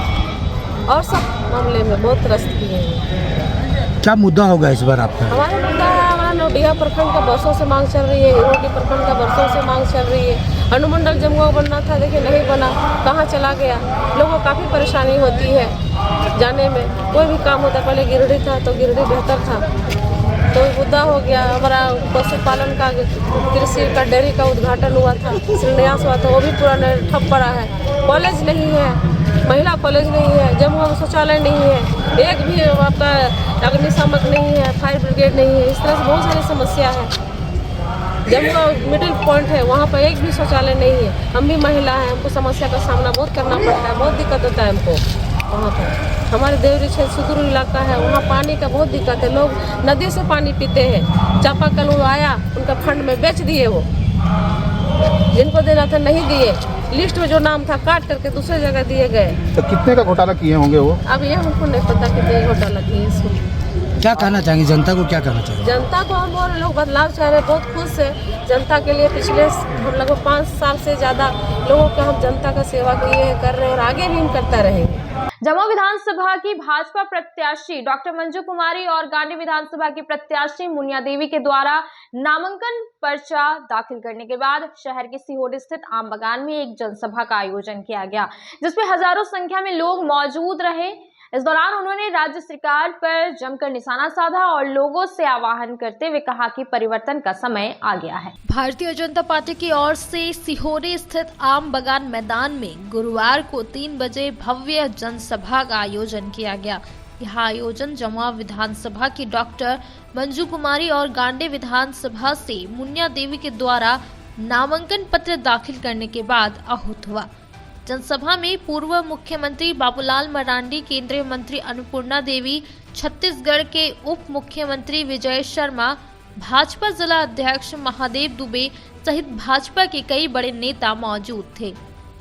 और सब मामले में बहुत त्रस्त किए हैं। क्या मुद्दा होगा इस बार आपका? हमारा मुद्दा है, हमारा नोडिया प्रखंड का बरसों से मांग चल रही है, हिरोटी प्रखंड का बरसों से मांग चल रही है। अनुमंडल जमुआ बनना था, देखिए नहीं बना, कहाँ चला गया। लोगों को काफ़ी परेशानी होती है जाने में। कोई भी काम होता, पहले गिरिडीह था तो गिरिडीह बेहतर था, तो मुद्दा हो गया। हमारा पशुपालन का, कृषि का, डेयरी का उद्घाटन हुआ था, शिलान्यास हुआ था, वो भी पूरा ठप पड़ा है। कॉलेज नहीं है, महिला कॉलेज नहीं है, जमुआ में शौचालय नहीं है, एक भी आपका अग्निशामक नहीं है, फायर ब्रिगेड नहीं है। इस तरह से बहुत सारी समस्या है। जमुआ मिडिल पॉइंट है, वहाँ पर एक भी शौचालय नहीं है। हम भी महिला हैं, हमको समस्या का सामना बहुत करना पड़ता है, बहुत दिक्कत होता है हमको। वहाँ पर हमारे देवरी क्षेत्र सुदूर इलाका है, वहाँ पानी का बहुत दिक्कत है। लोग नदी से पानी पीते हैं। चापाकल वो आया, उनका फंड में बेच दिए, वो जिनको देना था नहीं दिए। लिस्ट में जो नाम था काट करके दूसरे जगह दिए गए। तो कितने का घोटाला किए होंगे वो? अब ये हमको नहीं पता कितने घोटाला किए इसमें। क्या कहना चाहेंगे जनता को? क्या कहना चाहेंगे जनता को? हम और लोग बदलाव चाह रहे हैं, बहुत खुश है जनता के लिए। पिछले हम लगभग 5 साल से ज़्यादा लोगों का हम जनता का सेवा किए हैं, कर रहे हैं और आगे भी हम करता रहेंगे। जमुआ विधानसभा की भाजपा प्रत्याशी डॉक्टर मंजू कुमारी और गांधी विधानसभा की प्रत्याशी मुनिया देवी के द्वारा नामांकन पर्चा दाखिल करने के बाद शहर के सीहोर स्थित आम बागान में एक जनसभा का आयोजन किया गया, जिसमें हजारों संख्या में लोग मौजूद रहे। इस दौरान उन्होंने राज्य सरकार पर जमकर निशाना साधा और लोगों से आह्वान करते हुए कहा कि परिवर्तन का समय आ गया है। भारतीय जनता पार्टी की ओर से सीहोरी स्थित आम बगान मैदान में गुरुवार को 3 बजे भव्य जनसभा का आयोजन किया गया। यह आयोजन जमुआ विधानसभा की डॉक्टर मंजू कुमारी और गांडे विधानसभा से मुनिया देवी के द्वारा नामांकन पत्र दाखिल करने के बाद आहूत हुआ। जनसभा में पूर्व मुख्यमंत्री बाबूलाल मरांडी, केंद्रीय मंत्री अन्नपूर्णा देवी, छत्तीसगढ़ के उप मुख्यमंत्री विजय शर्मा, भाजपा जिला अध्यक्ष महादेव दुबे सहित भाजपा के कई बड़े नेता मौजूद थे।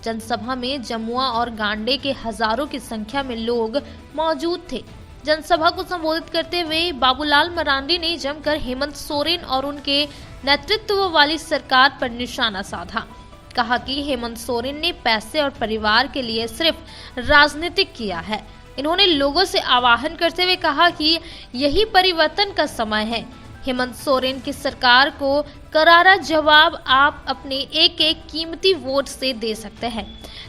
जनसभा में जमुआ और गांडे के हजारों की संख्या में लोग मौजूद थे। जनसभा को संबोधित करते हुए बाबूलाल मरांडी ने जमकर हेमंत सोरेन और उनके नेतृत्व वाली सरकार पर निशाना साधा। कहा कि हेमंत सोरेन ने पैसे और परिवार के लिए सिर्फ राजनीति किया है। इन्होंने लोगों से आह्वान करते हुए कहा कि यही परिवर्तन का समय है। हेमंत सोरेन की सरकार को करारा जवाब आप अपने एक एक कीमती वोट से दे सकते हैं।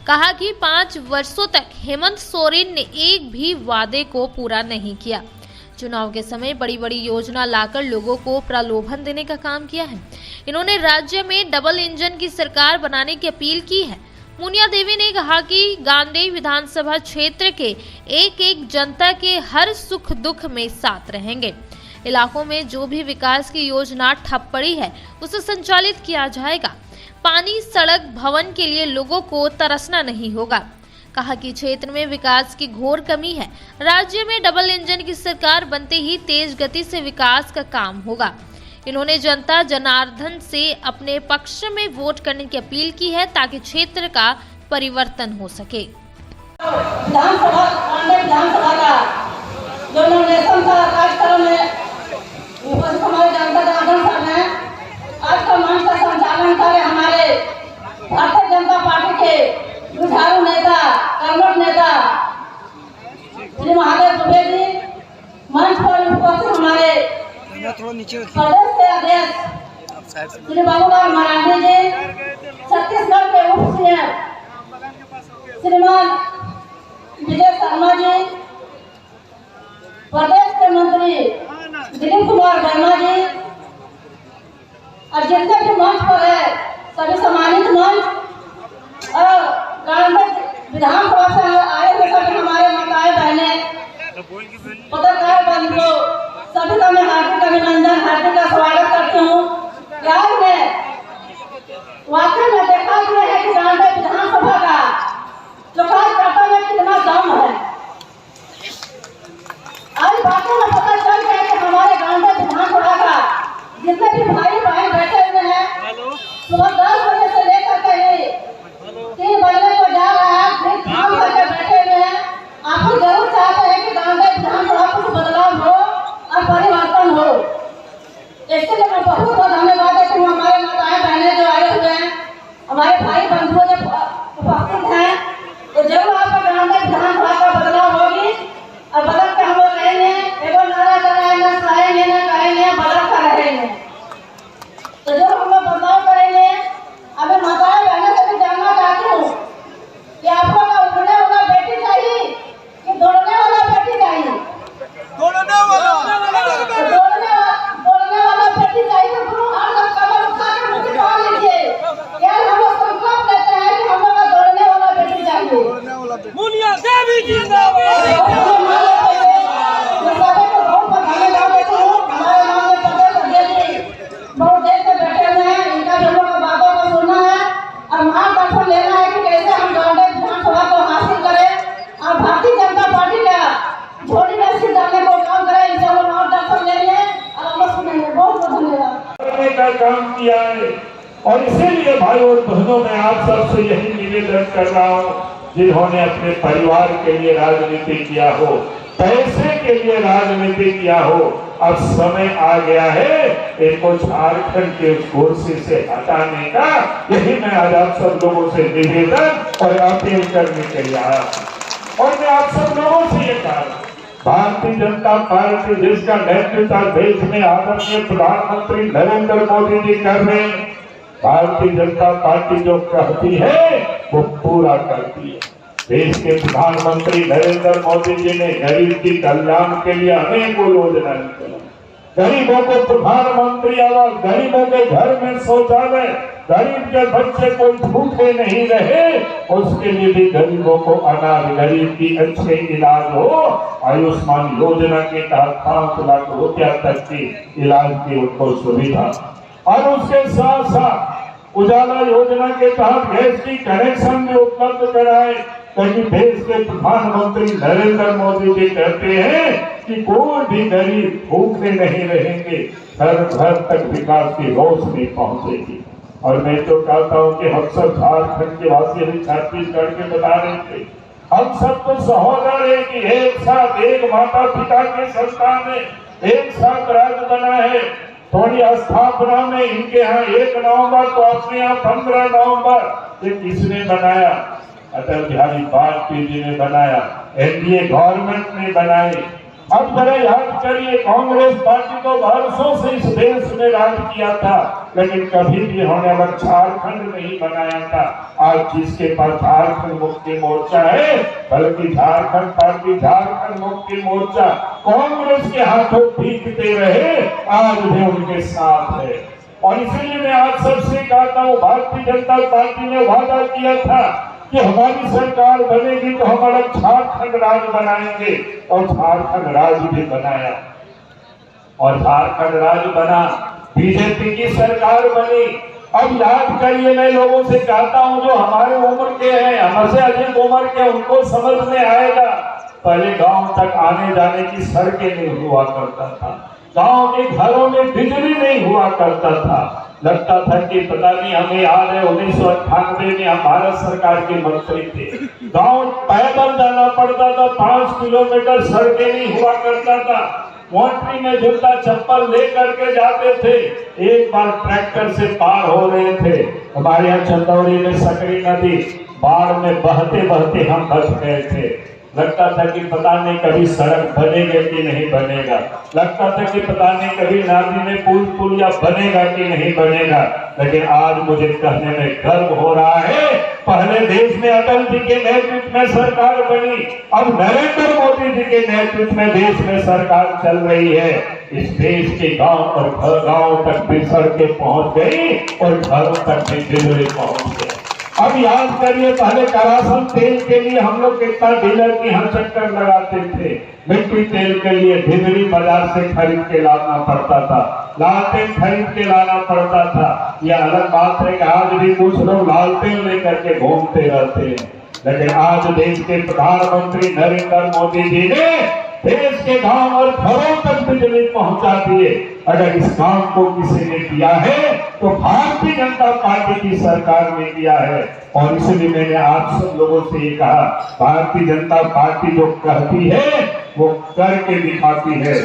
कहा कि 5 वर्षों तक हेमंत सोरेन ने एक भी वादे को पूरा नहीं किया। चुनाव के समय बड़ी बड़ी योजना लाकर लोगों को प्रलोभन देने का काम किया है। इन्होंने राज्य में डबल इंजन की सरकार बनाने की अपील की है। मुनिया देवी ने कहा कि गांडे विधानसभा क्षेत्र के एक एक जनता के हर सुख दुख में साथ रहेंगे। इलाकों में जो भी विकास की योजना ठप पड़ी है उसे संचालित किया जाएगा। पानी, सड़क, भवन के लिए लोगों को तरसना नहीं होगा। कहा कि क्षेत्र में विकास की घोर कमी है। राज्य में डबल इंजन की सरकार बनते ही तेज गति से विकास का काम होगा। इन्होंने जनता जनार्दन से अपने पक्ष में वोट करने की अपील की है ताकि क्षेत्र का परिवर्तन हो सके। विधानसभा का जो नॉमिनेशन का कार्यक्रम है हमारे जनता जनार्दन सर ने आज का मंच का संचालन करे हमारे भारतीय जनता पार्टी के जुझारू नेता, कर्मठ नेता श्री महादेव दुबे जी, मंच पर उपस्थित हमारे प्रदेश के अध्यक्ष श्री बाबूलाल मरांडी जी, छत्तीसगढ़ के उप सीएम श्रीमान विजय शर्मा जी, प्रदेश के मंत्री दिलीप कुमार वर्मा जी और जितने भी मंच पर है सभी सम्मानित मंच और विधानसभा से आए हुए सभी हमारे माताएं बहनें, पत्रकार बंधुओं, सभी का मैं हार्दिक अभिनंदन, हार्दिक स्वागत करती हूँ। आज मैं वाकई में देखा है कि गांडे विधानसभा का जो कार्यकर्ता में कितना दम है। आज वाकई में पता चल गया कि हमारे गांडे विधानसभा का जितने भी भाई बहन बैठे हुए हैं सुबह 10 बजे से लेकर के 3 बजे को जा रहा है, फिर काम करके बैठे हुए हैं। आप जरूर चाहते हैं कि गांडे विधानसभा कुछ बदलाव हो और परिवर्तन हो। इसके लिए मैं बहुत बहुत धन्यवाद देती हूँ हमारे माताएं बहनें जो आए हुए हैं, हमारे भाई बंधुओं जो उपस्थित हैं। तो जरूर आपका गांडे विधानसभा का बदलाव होगी और बदल के हम लोग रहेंगे। एवं नारा कराएंगे, सहेंगे न कहेंगे, बदल कर रहेंगे। तो जरूर हम लोग बदलाव करेंगे। अगर माताएं बहनों से भी जानना चाहती हूँ कि आपको का उड़ने वाला बेटी चाहिए कि दौड़ने वाला बेटी चाहिए? दौड़ने वाला बेटी चाहिए तो गुरु हाथ का कमर उठा के मुझे कहा लीजिए। यार हम लोग संकल्प लेते हैं कि हम लोग का दौड़ने वाला बेटी चाहिए। मुनिया देवी जिंदाबाद। बहुत देर से बैठे हुए हैं, इनका भी हम लोग बातों को सुनना है और मार्गदर्शन लेना है कि कैसे हम गांडे विधानसभा को हासिल करें और भारतीय जनता पार्टी का झोली में सिर डालने को काम करें। इनसे हम मार्गदर्शन लेंगे और हम लोग सुनेंगे। बहुत बहुत धन्यवाद। का काम किया है और इसीलिए भाई और बहनों में आप सबसे यही निवेदन कर रहा हूँ, जिन्होंने अपने परिवार के लिए राजनीति किया हो, पैसे के लिए राजनीति किया हो, अब समय आ गया है इनको झारखंड के कुर्सी से हटाने का। यही मैं आज आप सब लोगों से निवेदन और अपील करने के लिए आया और मैं आप सब लोगों से ये कहा, भारतीय जनता पार्टी जिसका नेतृत्व देश में आदरणीय प्रधानमंत्री नरेंद्र मोदी जी कर रहे हैं, भारतीय जनता पार्टी जो कहती है वो पूरा करती है। देश के प्रधानमंत्री नरेंद्र मोदी जी ने गरीब की कल्याण के लिए अनेकों योजना निकाला। गरीबों को प्रधानमंत्री आवास, गरीबों के घर में शौचालय, गरीब के बच्चे कोई भूखे नहीं रहे, उसके लिए भी गरीबों को अनाज, गरीब की अच्छे इलाज हो। आयुष्मान योजना के तहत 5 लाख रुपया तक की इलाज की उनको सुविधा, और उसके साथ साथ उजाला योजना के तहत गैस की कनेक्शन भी उपलब्ध कराए। क्योंकि देश के प्रधानमंत्री नरेंद्र मोदी जी कहते हैं कि कोई भी गरीब भूखे नहीं रहेंगे, घर घर तक विकास की रोशनी पहुंचेगी। और मैं तो कहता हूं कि हम सब झारखंड के वासी, अभी छत्तीसगढ़ के बता रहे थे, हम सब तो सहोदर है कि एक साथ एक माता पिता के संतान है, एक साथ राज्य बना है। थोड़ी स्थापना में इनके यहाँ 1 नवंबर तो अपने यहाँ 15 नवंबर, ये किसने बनाया? अटल बिहारी वाजपेयी जी ने बनाया, एनडीए गवर्नमेंट ने बनाई। अब जरा याद करिए, कांग्रेस पार्टी तो वर्षों से इस देश में राज किया था, लेकिन कभी भी होने वाला झारखंड नहीं बनाया था। आज जिसके पास झारखंड मुक्ति मोर्चा है, बल्कि झारखंड पार्टी, झारखंड मुक्ति मोर्चा कांग्रेस के हाथों पीटते रहे, आज भी उनके साथ है। और इसीलिए मैं आज सबसे कहता हूँ, भारतीय जनता पार्टी ने वादा किया था कि हमारी सरकार बनेगी तो हमारा झारखंड राज्य बनाएंगे, और झारखंड राज्य भी बनाया। और झारखंड राज्य बना, बीजेपी की सरकार बनी। अब याद करिए, मैं लोगों से कहता हूं जो हमारे उम्र के हैं, हमसे अधिक उम्र के, उनको समझ में आएगा। पहले गांव तक आने जाने की सड़कें नहीं हुआ करता था, गांव के घरों में बिजली नहीं हुआ करता था। लगता था कि पता नहीं, हमें याद है 1998 में हम भारत सरकार के मंत्री थे, गांव पैदल जाना पड़ता था, 5 किलोमीटर सड़कें नहीं हुआ करता था। मोटरी में जूता चप्पल ले करके जाते थे, एक बार ट्रैक्टर से पार हो रहे थे। हमारे यहाँ चंदौली में सकरी नदी बाढ़ में बहते बहते हम बच गए थे। लगता था कि पता नहीं कभी सड़क बनेगा कि नहीं बनेगा, लगता था कि पता नहीं कभी नदी में पुलिया बनेगा कि नहीं बनेगा। लेकिन आज मुझे कहने में गर्व हो रहा है, पहले देश में अटल जी के नेतृत्व में सरकार बनी, अब नरेंद्र मोदी जी के नेतृत्व में देश में सरकार चल रही है। इस देश के गांव और गांव तक भी सड़कें पहुंच गई और घरों तक भी बिजली पहुंच गई। अब याद करिए, पहले करासन तेल के लिए हम लोग कितना डीलर के यहाँ चक्कर लगाते थे। मिट्टी तेल के लिए ढिबरी बाजार से खरीद के लाना पड़ता था, लालटेन खरीद के लाना पड़ता था। यह अलग बात है कि आज भी कुछ लोग लालटेन लेकर के घूमते रहते हैं, लेकिन आज देश के प्रधानमंत्री नरेंद्र मोदी जी ने देश के गांव और घरों तक बिजली पहुंचा दिए। अगर इस काम को किसी ने किया है तो भारतीय जनता पार्टी की सरकार ने किया है। और इसलिए मैंने आप सब लोगों से ये कहा, भारतीय जनता पार्टी जो कहती है वो करके दिखाती है।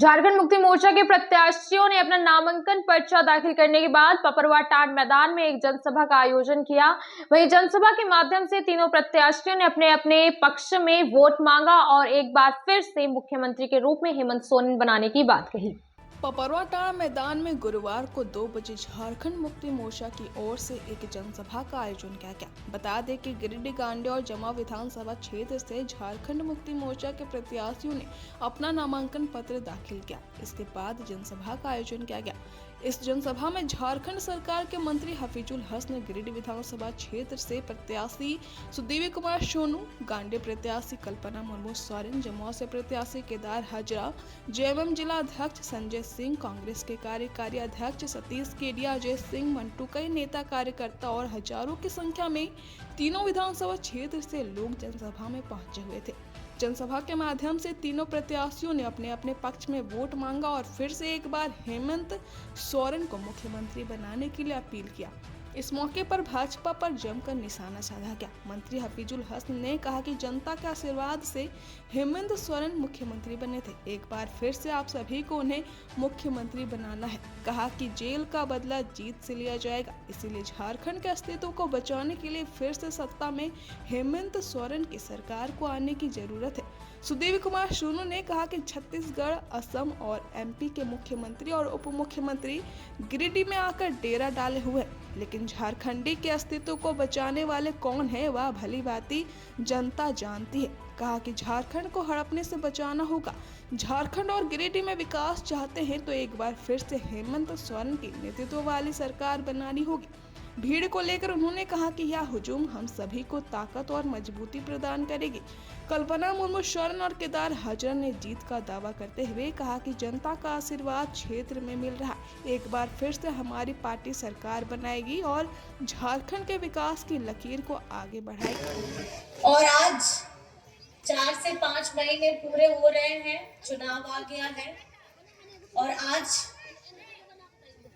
झारखंड मुक्ति मोर्चा के प्रत्याशियों ने अपना नामांकन पर्चा दाखिल करने के बाद पपरवाटांड मैदान में एक जनसभा का आयोजन किया। वहीं जनसभा के माध्यम से तीनों प्रत्याशियों ने अपने अपने पक्ष में वोट मांगा और एक बार फिर से मुख्यमंत्री के रूप में हेमंत सोरेन बनाने की बात कही। पपरवाटांड मैदान में गुरुवार को 2 बजे झारखंड मुक्ति मोर्चा की ओर से एक जनसभा का आयोजन किया गया। बता दें कि गिरिडीह, गांडेय और जमुआ विधानसभा क्षेत्र से झारखंड मुक्ति मोर्चा के प्रत्याशियों ने अपना नामांकन पत्र दाखिल किया। इसके बाद जनसभा का आयोजन किया गया। इस जनसभा में झारखंड सरकार के मंत्री हफीजुल हसन, गिरिडीह विधानसभा क्षेत्र से प्रत्याशी सुदेवी कुमार सोनू, गांडेय प्रत्याशी कल्पना मुर्मू सोरेन, जमुआ से प्रत्याशी केदार हाजरा, जेएमएम जिला अध्यक्ष संजय सिंह, कांग्रेस के कार्यकारी अध्यक्ष सतीश केडिया, अजय सिंह, मंटू, कई नेता कार्यकर्ता और हजारों की संख्या में तीनों विधानसभा क्षेत्र से लोग जनसभा में पहुंचे हुए थे। जनसभा के माध्यम से तीनों प्रत्याशियों ने अपने अपने पक्ष में वोट मांगा और फिर से एक बार हेमंत सोरेन को मुख्यमंत्री बनाने के लिए अपील किया। इस मौके पर भाजपा पर जमकर निशाना साधा गया। मंत्री हफीजुल हसन ने कहा कि जनता के आशीर्वाद से हेमंत सोरेन मुख्यमंत्री बने थे, एक बार फिर से आप सभी को उन्हें मुख्यमंत्री बनाना है। कहा कि जेल का बदला जीत से लिया जाएगा, इसीलिए झारखंड के अस्तित्व को बचाने के लिए फिर से सत्ता में हेमंत सोरेन की सरकार को आने की जरूरत है। सुदेवी कुमार सोनू ने कहा कि छत्तीसगढ़, असम और एमपी के मुख्यमंत्री और उप मुख्यमंत्री गिरिडीह में आकर डेरा डाले हुए हैं। लेकिन झारखंडी के अस्तित्व को बचाने वाले कौन है वह भली भांति जनता जानती है। कहा कि झारखंड को हड़पने से बचाना होगा। झारखंड और गिरिडीह में विकास चाहते हैं तो एक बार फिर से हेमंत सोरेन की नेतृत्व वाली सरकार बनानी होगी। भीड़ को लेकर उन्होंने कहा कि यह हुजूम हम सभी को ताकत और मजबूती प्रदान करेगी। कल्पना मुर्मू, सोरेन और केदार हजरन ने जीत का दावा करते हुए कहा कि जनता का आशीर्वाद क्षेत्र में मिल रहा है। एक बार फिर से हमारी पार्टी सरकार बनाएगी और झारखंड के विकास की लकीर को आगे बढ़ाएगी। और आज 4 से 5 महीने पूरे हो रहे हैं, चुनाव आ गया है और आज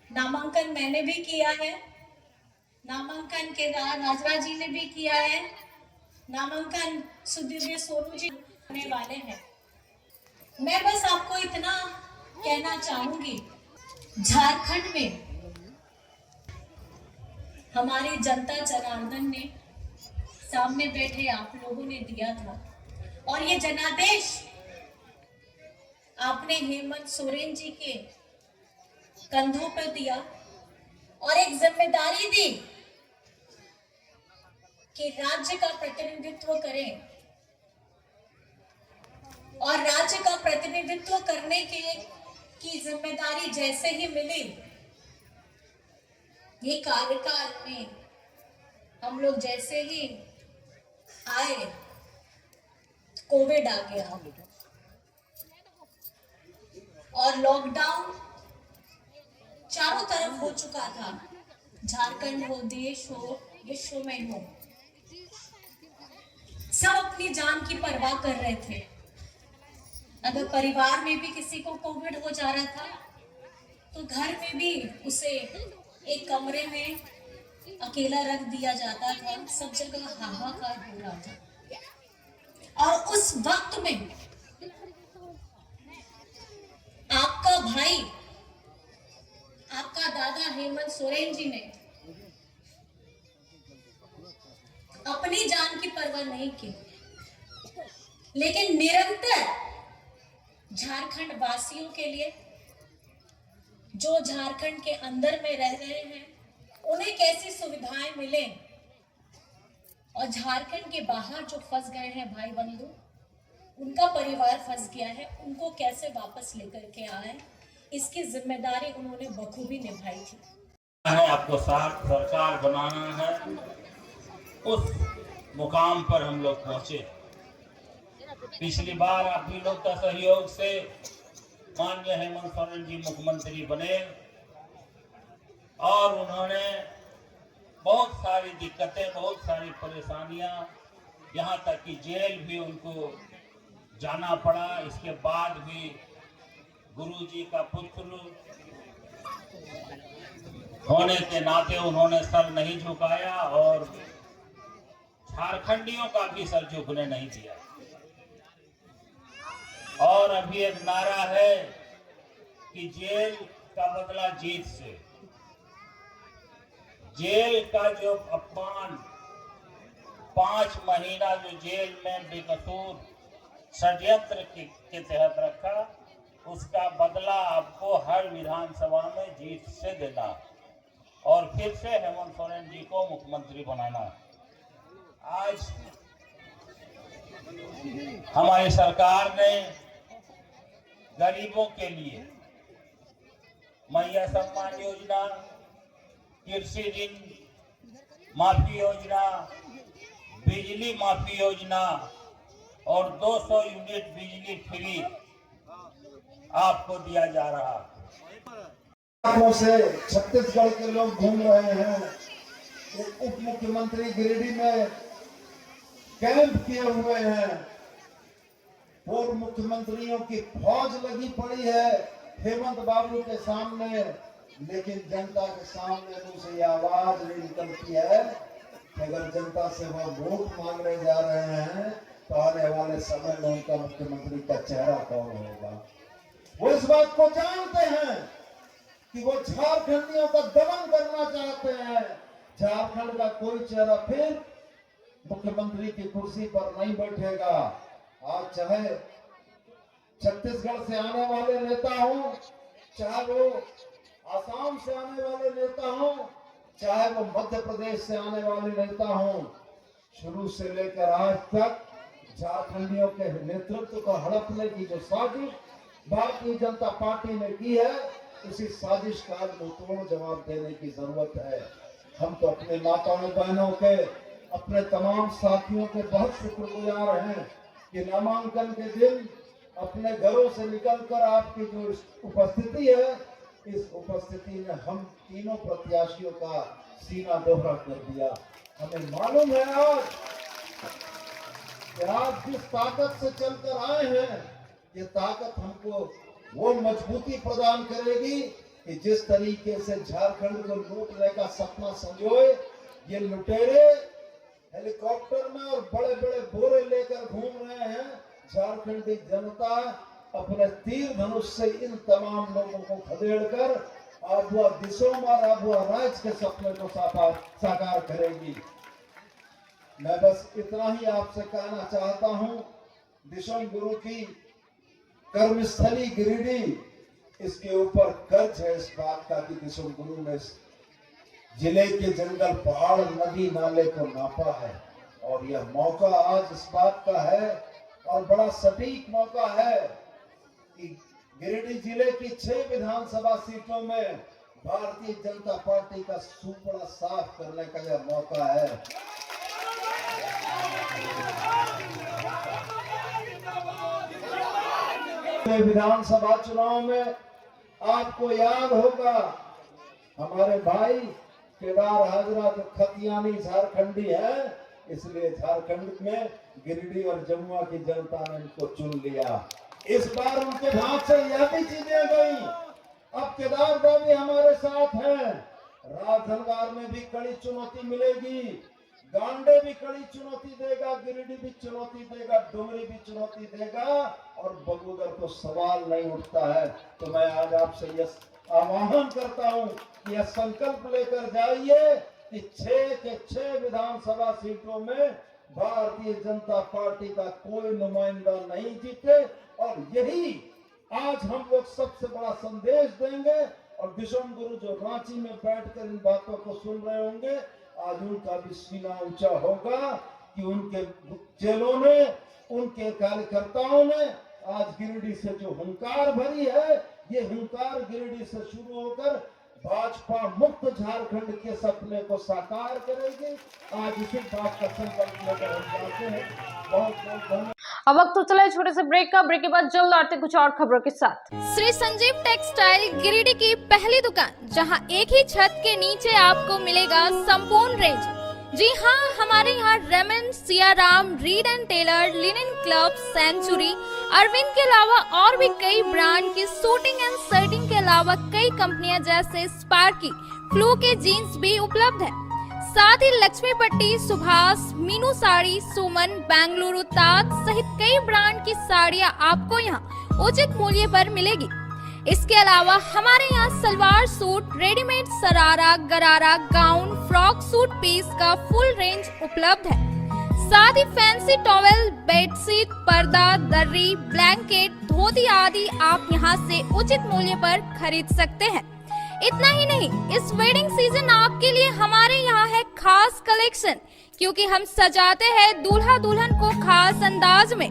नामांकन मैंने भी किया है, नामांकन केदार हाजरा जी ने भी किया है, नामांकन सुधीर सोनू जी करने वाले हैं। मैं बस आपको इतना कहना चाहूंगी, झारखंड में हमारी जनता जनार्दन ने सामने बैठे आप लोगों ने दिया था और ये जनादेश आपने हेमंत सोरेन जी के कंधों पर दिया और एक जिम्मेदारी दी कि राज्य का प्रतिनिधित्व करें और राज्य का प्रतिनिधित्व करने की जिम्मेदारी जैसे ही मिली, ये कार्यकाल में हम लोग जैसे ही आए, कोविड आ गया और लॉकडाउन चारों तरफ हो चुका था। झारखंड हो, देश हो, विश्व में हो, सब अपनी जान की परवाह कर रहे थे। अगर परिवार में भी किसी को कोविड हो जा रहा था तो घर में भी उसे एक कमरे में अकेला रख दिया जाता था। सब जगह हाहाकार हो रहा था और उस वक्त में आपका भाई, आपका दादा हेमंत सोरेन जी ने अपनी जान की परवाह नहीं की, लेकिन निरंतर झारखंड वासियों के लिए, जो झारखंड के अंदर में रह रहे हैं, उन्हें कैसी सुविधाएं मिले और झारखंड के बाहर जो फंस गए हैं भाई बंधु, उनका परिवार फंस गया है, उनको कैसे वापस लेकर के आए, इसकी जिम्मेदारी उन्होंने बखूबी निभाई थी। आपको साथ सरकार बनाना है, उस मुकाम पर हम लोग पहुंचे। पिछली बार आप भी लोग का सहयोग से माननीय हेमंत सोरेन जी मुख्यमंत्री बने और उन्होंने बहुत सारी दिक्कतें, बहुत सारी परेशानियां, यहाँ तक कि जेल भी उनको जाना पड़ा। इसके बाद भी गुरु जी का पुत्र होने के नाते उन्होंने सर नहीं झुकाया और झारखंडियों का भी सर झुकने नहीं दिया। और अभी एक नारा है कि जेल का बदला जीत से। जेल का जो अपमान, 5 महीना जो जेल में बेकसूर षड्यंत्र के तहत रखा, उसका बदला आपको हर विधानसभा में जीत से देना और फिर से हेमंत सोरेन जी को मुख्यमंत्री बनाना। आज हमारी सरकार ने गरीबों के लिए मैया सम्मान योजना, कृषि ऋण माफी योजना, बिजली माफी योजना और 200 यूनिट बिजली फ्री आपको दिया जा रहा है। से छत्तीसगढ़ के लोग घूम रहे हैं। एक उप मुख्यमंत्री गिरिडीह में कैंप किए हुए हैं। पूर्व मुख्यमंत्रियों की फौज लगी पड़ी है हेमंत बाबू के सामने, लेकिन जनता के सामने उनसे ये आवाज नहीं निकलती है कि अगर जनता से वह वोट मांगने जा रहे हैं तो आने वाले समय में उनका मुख्यमंत्री का चेहरा कौन होगा। वो इस बात को जानते हैं कि वो झारखंडियों का दमन करना चाहते हैं। झारखंड का कोई चेहरा फिर मुख्यमंत्री की कुर्सी पर नहीं बैठेगा। आज चाहे छत्तीसगढ़ से आने वाले नेता हो, चाहे वो आसाम से आने वाले नेता हो, चाहे वो मध्य प्रदेश से आने वाले नेता हों, शुरू से लेकर आज तक झारखंडियों के नेतृत्व को हड़पने की जो साजिश भारतीय जनता पार्टी ने की है, उसी साजिश का मुंहतोड़ जवाब देने की जरूरत है। हम तो अपने माताओं बहनों के, अपने तमाम साथियों के बहुत शुक्रगुजार हैं कि नामांकन के दिन अपने घरों से निकलकर आपकी जो उपस्थिति है, इस उपस्थिति में हम तीनों प्रत्याशियों का सीना दोहरा कर दिया। हमें मालूम है आज कि आप जिस ताकत से चलकर आए हैं, ये ताकत हमको वो मजबूती प्रदान करेगी कि जिस तरीके से झारखंड को लूटने का सपना संजोए ये लुटेरे हेलीकॉप्टर में और बड़े बड़े बोरे लेकर घूम रहे हैं, झारखंडी जनता अपने तीर धनुष से इन तमाम लोगों को खदेड़कर आबुआ दिशोम और आबुआ राज के सपने को साकार करेगी। मैं बस इतना ही आपसे कहना चाहता हूं, दिशोम गुरु की कर्मस्थली गिरिडीह, इसके ऊपर कर्ज है इस बात का कि दिशोम गुरु ने जिले के जंगल, पहाड़, नदी नाले को नापा है और यह मौका आज इस बात का है और बड़ा सटीक मौका है कि गिरिडीह जिले की 6 विधानसभा सीटों में भारतीय जनता पार्टी का सुपड़ा साफ करने का यह मौका है। विधानसभा चुनाव में आपको याद होगा हमारे भाई केदार हाजरा जो खतियानी झारखंडी है, इसलिए झारखंड में गिरिडीह और जमुआ की जनता ने इनको चुन लिया। इस बार उनके हाथ से यह भी चीजें गई। अब केदार भी हमारे साथ हैं, राजधनगार में भी कड़ी चुनौती मिलेगी, गांडे भी कड़ी चुनौती देगा, गिरिडीह भी चुनौती देगा, डुमरी भी चुनौती देगा और बगोदर को सवाल नहीं उठता है। तो मैं आज आपसे यह आह्वान करता हूं कि यह संकल्प लेकर जाइए कि 6 के 6 विधानसभा सीटों में भारतीय जनता पार्टी का कोई नुमाइंदा नहीं जीते और यही आज हम लोग सबसे बड़ा संदेश देंगे। और दिशोम गुरु जो रांची में बैठकर इन बातों को सुन रहे होंगे, आज उनका भी सीना ऊंचा होगा कि उनके चेलों ने, उनके कार्यकर्ताओं ने आज गिरिडीह से जो हुंकार भरी है, ये हुंकार गिरिडीह से शुरू होकर भाजपा मुक्त झारखंड के सपने को साकार करेगी। आज इसी बात का संकल्प लेकर हम जाते हैं। बहुत बहुत धन्यवाद। अब वक्त तो चला है छोटे से ब्रेक का। ब्रेक के बाद जल्द आते कुछ और खबरों के साथ। श्री संजीव टेक्सटाइल गिरिडीह की पहली दुकान, जहां एक ही छत के नीचे आपको मिलेगा संपूर्ण रेंज। जी हाँ, हमारे यहाँ Raymond, Siyaram, Reid and Taylor, linen club, century, Arvind के अलावा और भी कई ब्रांड की सूटिंग एंड शर्टिंग के अलावा कई कंपनियां जैसे स्पार्की, फ्लू के जीन्स भी उपलब्ध है। साथ ही लक्ष्मी पट्टी, सुभाष, मीनू साड़ी, सुमन, बेंगलुरु ताज सहित कई ब्रांड की साड़ियां आपको यहाँ उचित मूल्य पर मिलेगी। इसके अलावा हमारे यहाँ सलवार सूट, रेडीमेड सरारा, गरारा, गाउन, फ्रॉक सूट पीस का फुल रेंज उपलब्ध है। साथ ही फैंसी टॉवेल, बेडशीट, पर्दा, दर्री, ब्लैंकेट, धोती आदि आप यहाँ से उचित मूल्य पर खरीद सकते हैं। इतना ही नहीं, इस वेडिंग सीजन आपके लिए हमारे यहाँ है खास कलेक्शन, क्योंकि हम सजाते हैं दूल्हा दुल्हन को खास अंदाज में।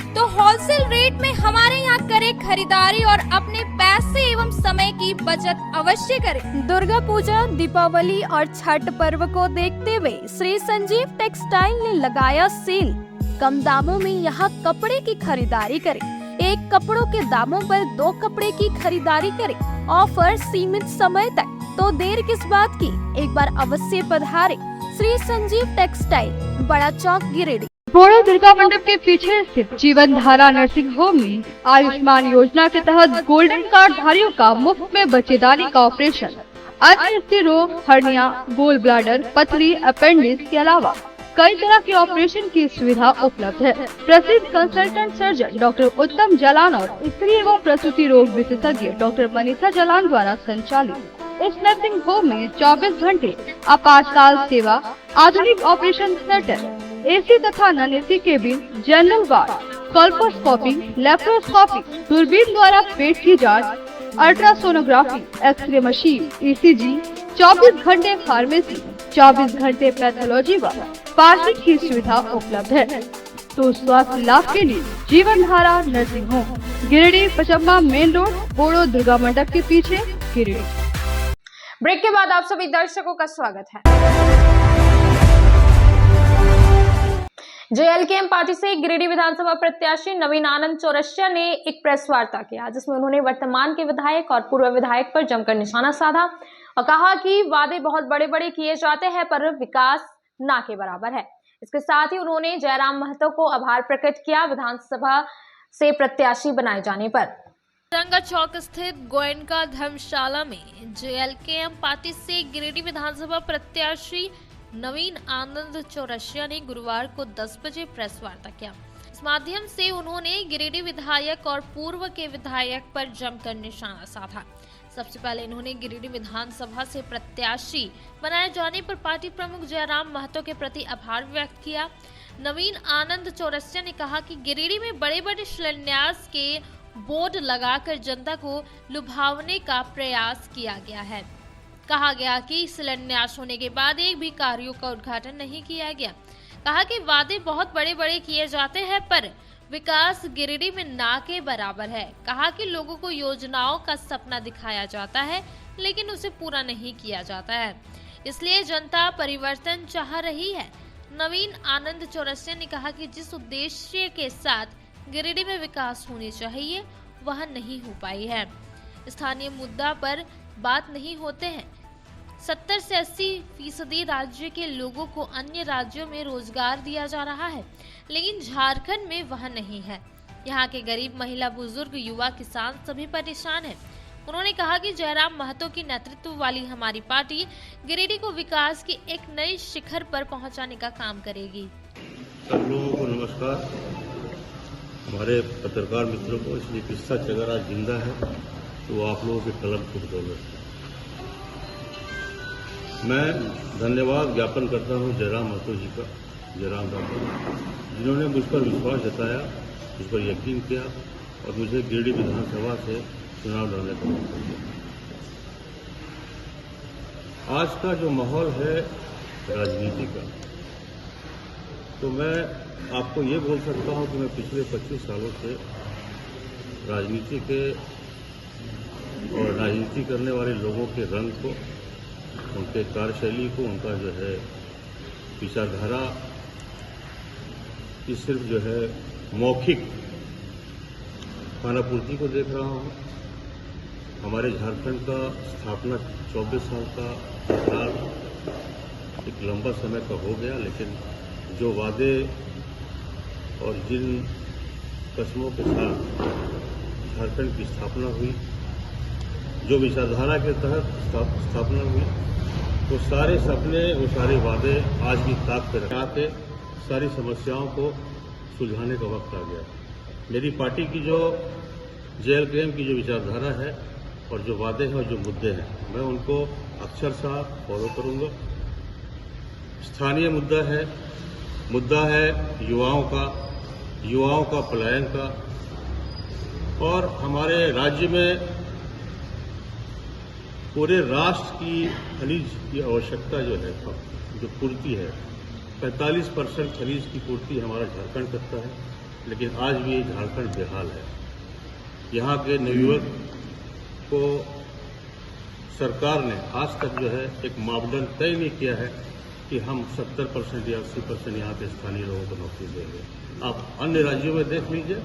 तो होलसेल रेट में हमारे यहाँ करें खरीदारी और अपने पैसे एवं समय की बचत अवश्य करें। दुर्गा पूजा, दीपावली और छठ पर्व को देखते हुए श्री संजीव टेक्सटाइल ने लगाया सेल। कम दामों में यहाँ कपड़े की खरीदारी करें। एक कपड़ों के दामों पर 2 कपड़े की खरीदारी करें। ऑफर सीमित समय तक, तो देर किस बात की, एक बार अवश्य पधारें। श्री संजीव टेक्सटाइल, बड़ा चौक, गिरिडीह। बोड़ो दुर्गा मंडप के पीछे स्थित जीवन धारा नर्सिंग होम में आयुष्मान योजना के तहत गोल्डन कार्ड धारियों का मुफ्त में बच्चेदानी का ऑपरेशन, अन्य रोग, हर्निया, गोल ब्लाडर, पथरी, अपेंडिक्स के अलावा कई तरह के ऑपरेशन की सुविधा उपलब्ध है। प्रसिद्ध कंसल्टेंट सर्जन डॉक्टर उत्तम जलान और स्त्री एवं प्रसूति रोग विशेषज्ञ डॉक्टर मनीषा जलान द्वारा संचालित इस नर्सिंग होम में 24 घंटे आपातकाल सेवा, आधुनिक ऑपरेशन थिएटर, एसी तथा non AC cabin, general ward, colposcopy, laparoscopy, दूरबीन द्वारा पेट की जांच, अल्ट्रासोनोग्राफी, एक्सरे मशीन, ECG, 24 घंटे फार्मेसी, 24 घंटे पैथोलॉजी व पार्किंग की सुविधा उपलब्ध है। तो स्वास्थ्य लाभ के लिए Jeevan Dhara nursing home, Giridih Pachamba main road, Bodo Durga मंडप के पीछे, गिरिडीह। ब्रेक के बाद आप सभी दर्शकों का स्वागत है। जेएलकेएम पार्टी से गिरिडीह विधानसभा प्रत्याशी नवीन आनंद चौरसिया ने एक प्रेस वार्ता किया, जिसमें उन्होंने वर्तमान के विधायक और पूर्व विधायक पर जमकर निशाना साधा और कहा कि वादे बहुत बड़े बड़े किए जाते हैं पर विकास ना के बराबर है। इसके साथ ही उन्होंने जयराम महतो को आभार प्रकट किया विधानसभा से प्रत्याशी बनाए जाने पर। रंगा चौक स्थित गोयनका धर्मशाला में जेएलकेएम पार्टी से गिरिडीह विधानसभा प्रत्याशी नवीन आनंद चौरसिया ने गुरुवार को 10 बजे प्रेस वार्ता किया। इस माध्यम से उन्होंने गिरिडीह विधायक और पूर्व के विधायक पर जमकर निशाना साधा। सबसे पहले इन्होंने गिरिडीह विधानसभा से प्रत्याशी बनाए जाने पर पार्टी प्रमुख जयराम महतो के प्रति आभार व्यक्त किया। नवीन आनंद चौरसिया ने कहा कि गिरिडीह में बड़े बड़े शिलान्यास के बोर्ड लगाकर जनता को लुभावने का प्रयास किया गया है। कहा गया कि शिलान्यास होने के बाद एक भी कार्यों का उद्घाटन नहीं किया गया। कहा कि वादे बहुत बड़े बड़े किए जाते हैं पर विकास गिरिडीह में ना के बराबर है। कहा कि लोगों को योजनाओं का सपना दिखाया जाता है लेकिन उसे पूरा नहीं किया जाता है, इसलिए जनता परिवर्तन चाह रही है। नवीन आनंद चौरसिया ने कहा कि जिस उद्देश्य के साथ गिरिडीह में विकास होनी चाहिए वह नहीं हो पाई है। स्थानीय मुद्दा पर बात नहीं होते हैं। 70 से 80% राज्य के लोगों को अन्य राज्यों में रोजगार दिया जा रहा है, लेकिन झारखंड में वह नहीं है। यहाँ के गरीब, महिला, बुजुर्ग, युवा, किसान सभी परेशान हैं। उन्होंने कहा कि जयराम महतो की नेतृत्व वाली हमारी पार्टी गिरिडीह को विकास की एक नई शिखर पर पहुंचाने का काम करेगी। सब लोगों को नमस्कार। हमारे पत्रकार मित्रों को, इसलिए किस्सा अगर आज जिंदा है तो आप लोगों के कलम की बदौलत है। मैं धन्यवाद ज्ञापन करता हूं जयराम महतो जी का, जयराम महतो, जिन्होंने मुझ पर विश्वास जताया, मुझ पर यकीन किया और मुझे गिरिडीह विधानसभा से चुनाव लड़ने का मौका दिया। आज का जो माहौल है राजनीति का, तो मैं आपको ये बोल सकता हूं कि मैं पिछले 25 सालों से राजनीति के और राजनीति करने वाले लोगों के रंग को, उनके कार्यशैली को, उनका जो है विचारधारा की सिर्फ जो है मौखिक खानापूर्ति को देख रहा हूँ। हमारे झारखंड का स्थापना 24 साल का इतिहास एक लंबा समय का हो गया, लेकिन जो वादे और जिन कस्मों के साथ झारखंड की स्थापना हुई, जो विचारधारा के तहत स्थापना हुई, वो सारे सपने, वो सारे वादे आज भी ताक पर रखा के सारी समस्याओं को सुलझाने का वक्त आ गया। मेरी पार्टी की जो जेएलकेएम की जो विचारधारा है और जो वादे हैं और जो मुद्दे हैं, मैं उनको अक्षरशः फॉलो करूंगा। स्थानीय मुद्दा है युवाओं का पलायन का, और हमारे राज्य में पूरे राष्ट्र की खनिज की आवश्यकता जो है, जो पूर्ति है, 45% खनिज की पूर्ति हमारा झारखंड करता है, लेकिन आज भी झारखंड बेहाल है। यहाँ के नवयुवक को सरकार ने आज तक जो है एक मापदंड तय नहीं किया है कि हम 70% या 80% यहाँ के स्थानीय लोगों को नौकरी देंगे। आप अन्य राज्यों में देख लीजिए,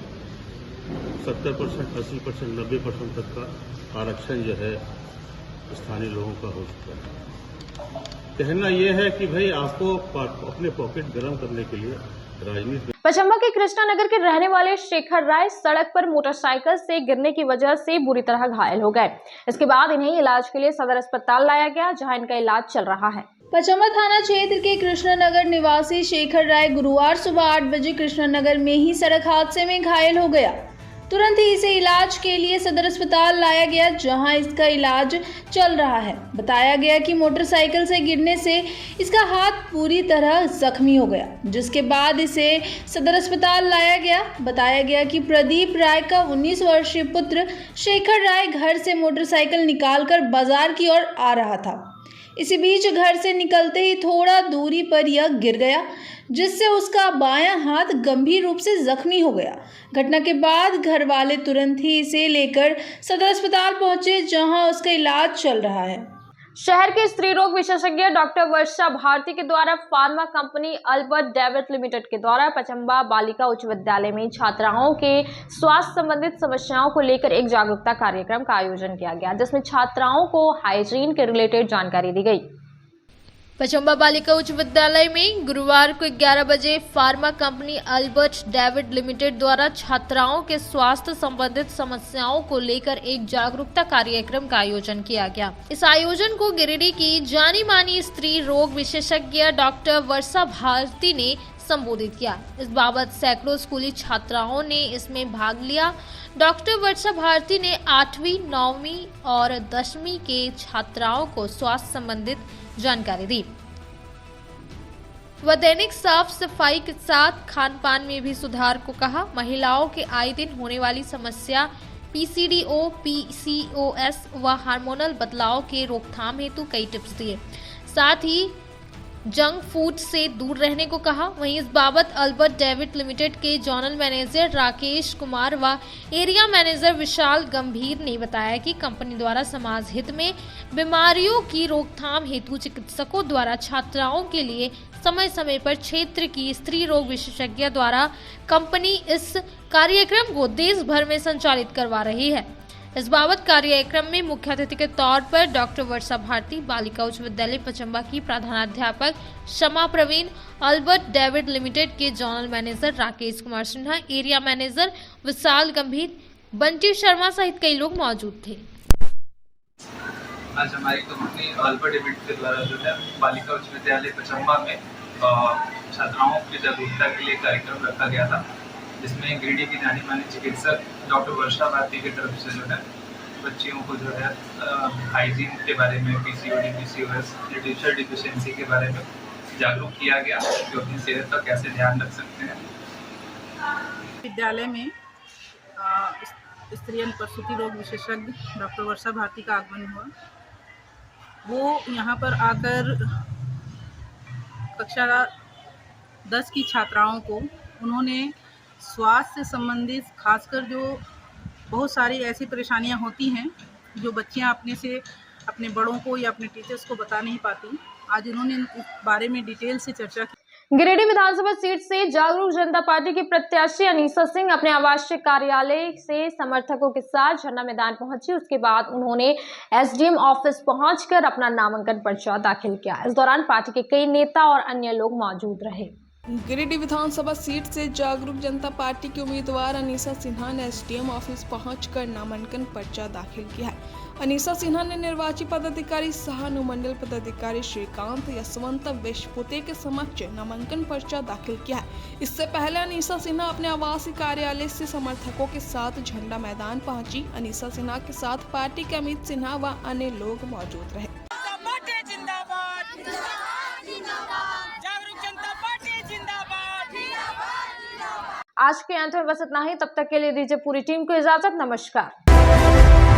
70%, 80%, 90% तक का आरक्षण जो है स्थानीय लोगों का हो चुका है। कहना यह है कि भाई आपको अपने पॉकेट गर्म करने के लिए राजनीति। पचम्बा के कृष्णानगर के रहने वाले शेखर राय सड़क पर मोटरसाइकिल से गिरने की वजह से बुरी तरह घायल हो गए। इसके बाद इन्हें इलाज के लिए सदर अस्पताल लाया गया, जहां इनका इलाज चल रहा है। पचम्बा थाना क्षेत्र के कृष्णानगर निवासी शेखर राय गुरुवार सुबह 8 बजे कृष्णानगर में ही सड़क हादसे में घायल हो गया। तुरंत ही इसे इलाज के लिए सदर अस्पताल लाया गया, जहां इसका इलाज चल रहा है। बताया गया कि मोटरसाइकिल से गिरने से इसका हाथ पूरी तरह जख्मी हो गया, जिसके बाद इसे सदर अस्पताल लाया गया। बताया गया कि प्रदीप राय का 19 वर्षीय पुत्र शेखर राय घर से मोटरसाइकिल निकालकर बाजार की ओर आ रहा था। इसी बीच घर से निकलते ही थोड़ा दूरी पर यह गिर गया, जिससे उसका बायां हाथ गंभीर रूप से जख्मी हो गया। घटना के बाद घर वाले तुरंत ही इसे लेकर सदर अस्पताल पहुंचे, जहां उसका इलाज चल रहा है। शहर के स्त्री रोग विशेषज्ञ डॉक्टर वर्षा भारती के द्वारा pharma company Albert David limited के द्वारा पचम्बा बालिका उच्च विद्यालय में छात्राओं के स्वास्थ्य संबंधित समस्याओं को लेकर एक जागरूकता कार्यक्रम का आयोजन किया गया, जिसमें छात्राओं को हाइजीन के रिलेटेड जानकारी दी गई। पचम्बा बालिका उच्च विद्यालय में गुरुवार को 11 बजे pharma company Albert David limited द्वारा छात्राओं के स्वास्थ्य संबंधित समस्याओं को लेकर एक जागरूकता कार्यक्रम का आयोजन किया गया। इस आयोजन को गिरिडीह की जानी मानी स्त्री रोग विशेषज्ञ डॉक्टर वर्षा भारती ने संबोधित किया। इस बाबत सैकड़ों स्कूली छात्राओं ने इसमें भाग लिया। डॉक्टर वर्षा भारती ने 8वीं, 9वीं और 10वीं के छात्राओं को स्वास्थ्य संबंधित जानकारी दी। वह दैनिक साफ सफाई के साथ खान पान में भी सुधार को कहा। महिलाओं के आए दिन होने वाली समस्या PCDO, PCOS व हार्मोनल बदलाव के रोकथाम हेतु कई टिप्स दिए। साथ ही जंक फूड से दूर रहने को कहा। वहीं इस बाबत अल्बर्ट डेविड लिमिटेड के जोनल मैनेजर राकेश कुमार व एरिया मैनेजर विशाल गंभीर ने बताया कि कंपनी द्वारा समाज हित में बीमारियों की रोकथाम हेतु चिकित्सकों द्वारा छात्राओं के लिए समय समय पर क्षेत्र की स्त्री रोग विशेषज्ञ द्वारा कंपनी इस कार्यक्रम को देश भर में संचालित करवा रही है। इस बाबत कार्यक्रम में मुख्य अतिथि के तौर पर डॉक्टर वर्षा भारती, बालिका उच्च विद्यालय पचम्बा की प्रधानाध्यापक Shama Praveen, Albert David limited के zonal manager Rakesh Kumar Sinha, area manager Vishal Gambhir, Bunty Sharma सहित कई लोग मौजूद थे। आज हमारी कंपनी अल्बर्ट डेविड के द्वारा जो है बालिका उच्च विद्यालय पचम्बा में छात्राओं की जागरूकता के लिए कार्यक्रम रखा गया था, जिसमें गिरिडीह की जानी मानी चिकित्सक डॉक्टर वर्षा भारती की तरफ से जो है बच्चियों को जो है हाइजीन के बारे में, PCOD, PCOS, न्यूट्रिशन डिफिशिएंसी के बारे में जागरूक किया गया कि अपनी सेहत का कैसे ध्यान रख सकते हैं। विद्यालय में स्त्री एवं प्रसूति रोग विशेषज्ञ डॉक्टर वर्षा भारती का आगमन हुआ। वो यहाँ पर आकर कक्षा 10 की छात्राओं को उन्होंने स्वास्थ्य से संबंधित, खासकर जो बहुत सारी ऐसी परेशानियां होती हैं जो बच्चियां अपने बड़ों को या अपने टीचर्स को बता नहीं पाती, आज उन्होंने इस बारे में डिटेल से चर्चा की। गिरिडीह विधानसभा सीट से जागरूक जनता पार्टी की प्रत्याशी अनीसा सिंह अपने आवासीय कार्यालय से समर्थकों के साथ झंडा मैदान पहुंची। उसके बाद उन्होंने SDM ऑफिस पहुंचकर अपना नामांकन पर्चा दाखिल किया। इस दौरान पार्टी के कई नेता और अन्य लोग मौजूद रहे। गिरिडीह विधानसभा सीट से जागरूक जनता पार्टी की उम्मीदवार अनीसा सिन्हा ने SDM ऑफिस पहुंचकर नामांकन पर्चा दाखिल किया है। अनीसा सिन्हा ने निर्वाची पदाधिकारी सह अनुमंडल पदाधिकारी श्रीकांत यशवंत विश्वपुते के समक्ष नामांकन पर्चा दाखिल किया है। इससे पहले अनीसा सिन्हा अपने आवासीय कार्यालय से समर्थकों के साथ झंडा मैदान पहुंची। अनीसा सिन्हा के साथ पार्टी के अमित सिन्हा व अन्य लोग मौजूद रहे। आज के अंत में बस इतना ही। तब तक के लिए दीजिए पूरी टीम को इजाजत। नमस्कार।